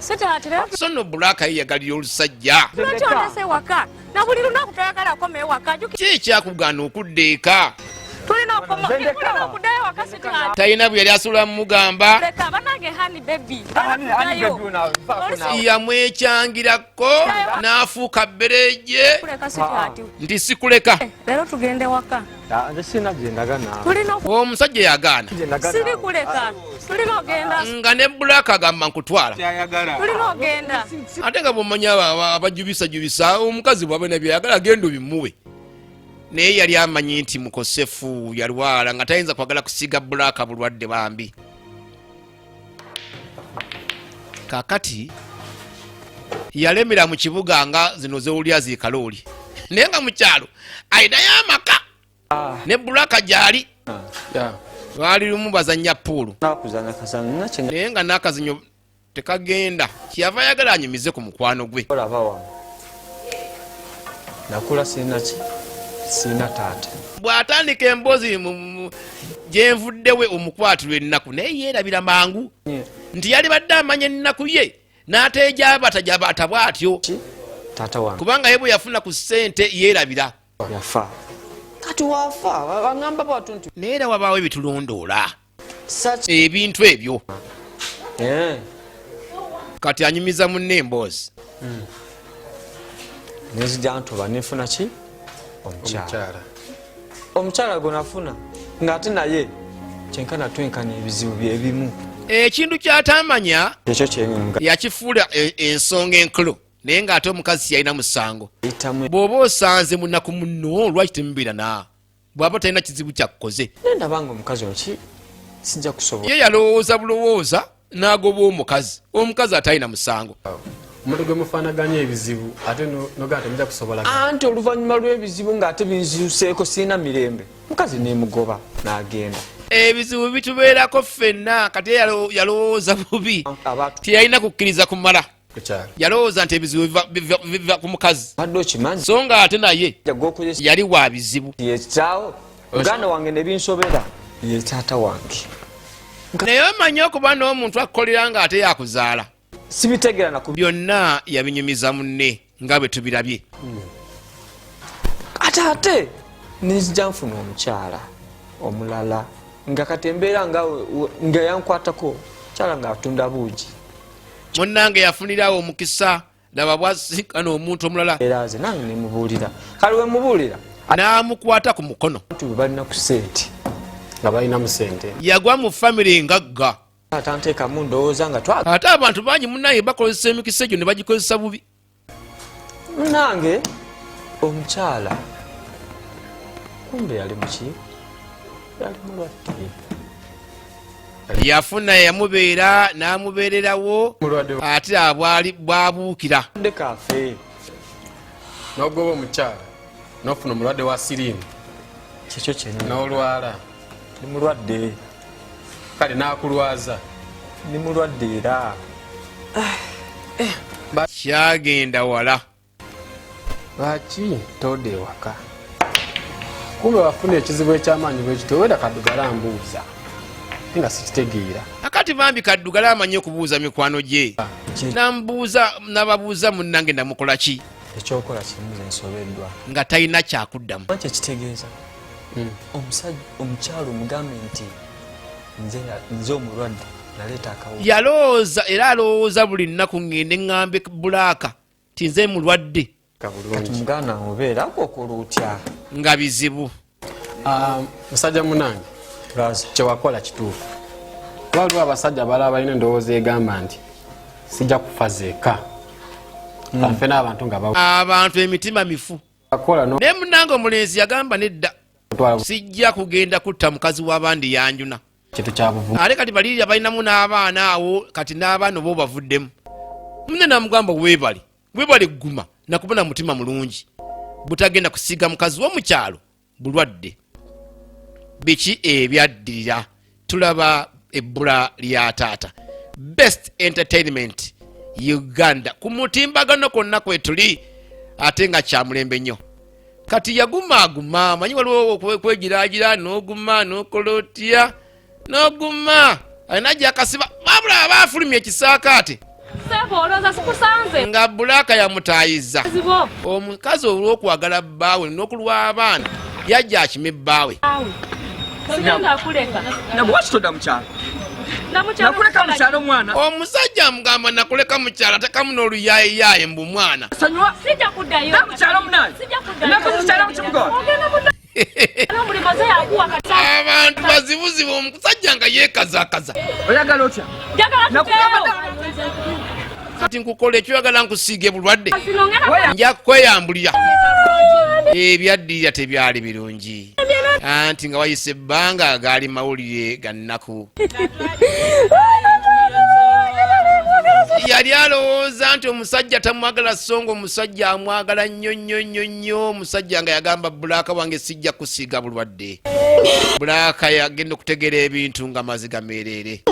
so nno Bulaka yeyagalira olusajja ki ekyakugaana okudda eka talina bwe yali asobola mumugamba yamwekyangirako n'afuuka bbereje nti sikuleka omusajja yagaana nga ne Bulaka agamba nkutwala ate nga bwomanya abajubisajubisa omukazi bwabena byayagala agenda obimuwe naye yali amanyi nti mukosefu yalwala nga tayinza kwagala kusiiga Bulaka bulwadde bambi kakati yalemera mu kibuga nga zino zewulya zikalooli naye nga mukyalo ayinayo amaka ne Bulaka gyali lwali lumu bazanya puulu naye nga n'akazinyo tekagenda kyeyava yagala anyumize ku mukwano gwe nakula sina taata bw'atandika emboozi gyenvuddewe omukwatirwa ennaku naye yeerabira mangu nti yali badde amanya ennaku ye n'ateejabatajabata bw'atyo kubanga ye bwe yafuna ku ssente yeerabira yafa kati wafa wangamba bwatu nti naye era wabaawo ebitulondoola ebintu ebyo kati anyumiza munne emboozi nezija ntoba nefuna ki omukyala gwe nafuna ng'ate naye kyenkana twenkana ebizibu byebimu ekintu kyatamanya yakifuula ensonga enkulu naye ng'ate omukazi yalina musango bw'oba osanze munaku muno lwaki temubeera na bw'aba talina kizibu kyakukoze nendabanga omukazi oki sijja kusobola ye yalowooza bulowooza n'agoba omukazi atalina musango omuntu gwe mufaanaganya ebizibu ate nogaa temujja kusobola anti oluvannyuma lw'ebizibu ng'ate binziuseeko sirina mirembe mukazi nemugoba n'agenda ebizibu bitubeerako ffenna kati yalowooza bubi teyalina kukkiriza kumala yalowooza nti ebizibu biva ku mukazi so nga ate naye yali wa bizibu yekitaawo muganda wange ne binsobera ye taata wange naye omanye okuba n'omuntu akukolera ng'ate yakuzaala sibitegera naku byonna yabinyumiza munne nga bwe tubirabye ate nzija nfuna omukyala omulala nga kati embeera nga yankwatako kyala ng'atunda buugi munnange yafunirawo omukisa laba bwasinkana omuntu omulala eraze nange nemubuulira kale we mubuulira n'amukwata ku mukono balina ku sente nga balina mu sente yagwa mu famire ngagga atanteekamu ndowooza nga ate abantu bangi munnange bakozesa emikisa egyo ne bagikozesa bubi munnange omukyala kumbe yali muki yali mulwadde yafuna yamubeera n'amubeererawo ate abwali bwabuukira kafe n'ogoba omukyala n'ofuna omulwadde wa siriimu kikyo kyenna n'olwala ni mulwadde kale n'akulwaza ni mulwadde era kyagenda wala lwaki todde ewaka kumbe wafuna ekizibu ekyamaanyi bwekityo weda kaddugala mbuuza nga sikitegeera akati bambi kaddugala amanyi okubuuza mikwano gye nababuuza munnange namukola ki ekyokola kimuze nsobeddwa nga talina kyakuddamu kyekitegeeza omukyalo omugambe nti nze omulwadde naleeta akawo yalowooza era alowooza buli nnaku ngende ŋŋambe Bulaka ti nze mulwadde kati muganda mubeera akokola otya nga bizibu musajja munange kyewakola kituufu waliwo abasajja balaba balina endowooza egamba nti sijja kufa zeeka afe n'abantu nga abantu emitima mifu naye munange omulenzi yagamba nedda sijja kugenda kutta mukazi w'abandi yanjuna ate kati balirira balinamu n'abaana awo kati n'abaana oba obavuddemu munne namugamba weebale guma nakubona mutima mulungi butagenda kusiiga mukazi w'omukyalo bulwadde biki ebyaddirira tulaba ebbula lya taata best entertainment Uganda ku mutimbagano konna kwetuli ate nga kyamulembe nnyo kati yagumaguma manyi waliwo kwegiragira n'oguma n'okolotya n'oguma alina gyakasiba babula abafulumya ekisaakaate nga bulaka yamutayiza omukazi olw'okwagala bbaawe n'okulwa abaana yajja akime bbaawe omusajja amugamba nakuleka mukyala tekamu n'oluyayeyaye mbu mwana abantu bazibuzibu omusajja nga yeekazakaza kati nkukola ekyoyagala nkusiige bulwadde nja kweyambulira ebyaddirira tebyali birungi anti nga wayise ebbanga gaali mawulire ga nnaku yali alowooza nti omusajja tamwagala songa omusajja amwagala nnyo omusajja nga yagamba bulaka wange sijja kusiiga bulwadde bulaka yagenda okutegeera ebintu nga maziga meerere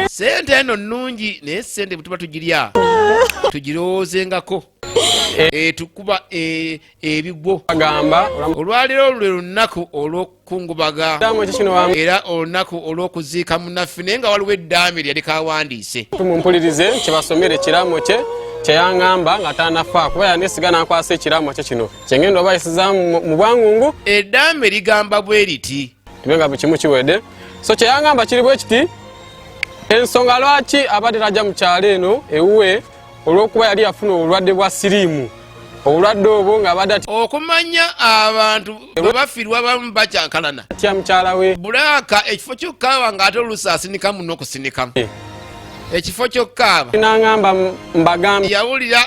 sente eno nnungi naye sente bwe tuba tugirya tugirowoozengako tukuba ebigwo olwaliro lwe lunaku olw'okukungubaga era olunaku olw'okuziika munaffe naye nga waliwo eddaame lyali kawandiise tumumpulirize kyebasomera ekiraamo kye kyeyaŋŋamba nga tanafa kuba yanesiga nakwasa ekiraamo kye kino kyengenda obayisiza mu bwangungu eddaame ligamba bwe liti tube nga bukimu kiwedde so kyeyaŋŋamba kiri bwe kiti ensonga lwaki abadde tajja mu kyalo eno ewuwe olw'okuba yali yafuna obulwadde bwa siriimu obulwadde obwo ng'abadde ati okumanya abantu bwe bafiirwa bamu bakyankalana atya mukyala we bulaka ekifo ky'okukaaba ng'ate oluusi asinika muno okusinikamu ekifo ky'okukaaba naŋŋamba mbagambye yawulira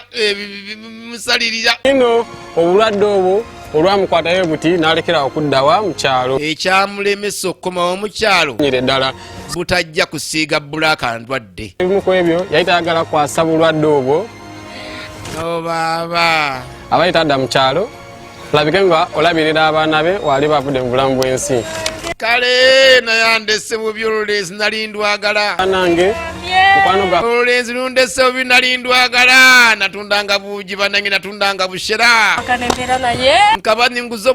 musalirira ino obulwadde obwo olwamukwatayo buti n'alekera okuddawa mu kyalo ekyamulemesa okukomawo mu kyalo nyire ddala butajja kusiiga bulaka ndwadde ebimu ku ebyo yali tayagala kwasa bulwadde obwo obaaba abali tadda mu kyalo olabike nga olabirira abaana be wali bavudde mu bulamu bw'ensi kale nayandese bubi olulenzi nali ndwagala nange mukwano gwa olulenzi lundese bubi nali ndwagala natundanga buugi banange natundanga bushera nkaba ninguza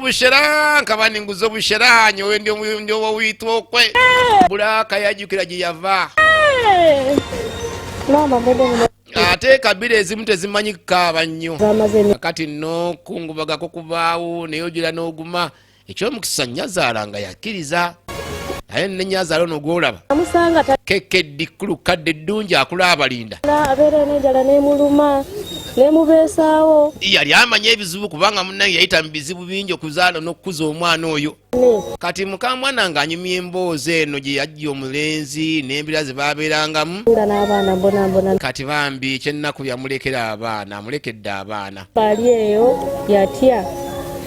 obushera nyowe ndyowo wiitwokwe bulaka yajjukira gye yava ate kabira ezimu tezimanyi kukaaba nnyo kati n'okungubagako kubaawo naye ogira n'oguma ekyomukisa nyazaala nga yakkiriza naye ne nyazaala ono gwolaba kekeddi kkulu kadde eddungi akula abalinda abeera n'enjala n'emuluma n'emubeesaawo yali amanya ebizibu kubanga munnange yayita mu bizibu bingi okuzaala n'okukuza omwana oyo kati mukamwana ng'anyumya emboozi eno gye yajja omulenzi n'embira ze baabeerangamu kati bambi ekyennaku yamulekera abaana amulekedde abaana ali eyo yatya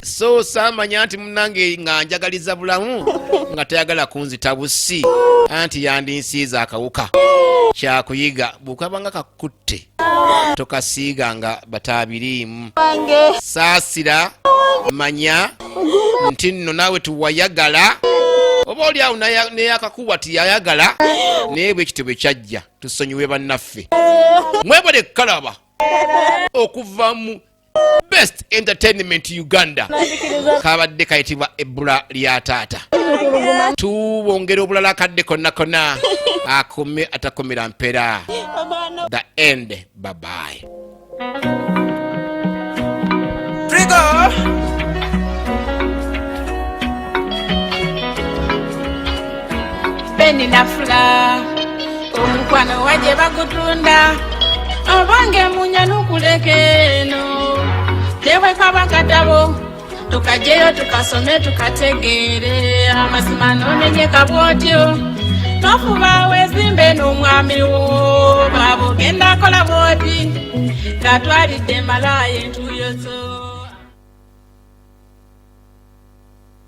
so saamanya nti munnange nga njagaliza bulamu nga tayagala kunzita busi anti yandinsiiza akawuka kyakuyiga bwekabanga kakutte tokasiiga nga bataabiriimu saasira manya nti nno naawe tuwayagala oba oli awo neyakakuwa tiyayagala naye bwe kityo bwe kyajja tusonyiwe bannaffe mwebale kalaba okuva mu best entertainment Uganda kabadde kayitibwa ebbula lya taata tubongera obulala kadde konna akome atakomera mpera the end bye bye Trigger Beni nafula omukwano waje bagutunda abange munya nukulekeno tewe kabakatabo tukajeyo tukasome tukategere amazima nomenyeka bwotyo nofuba wezimbe n'omwami wo babo genda kola bwoti katwalidde malaye ntuyozo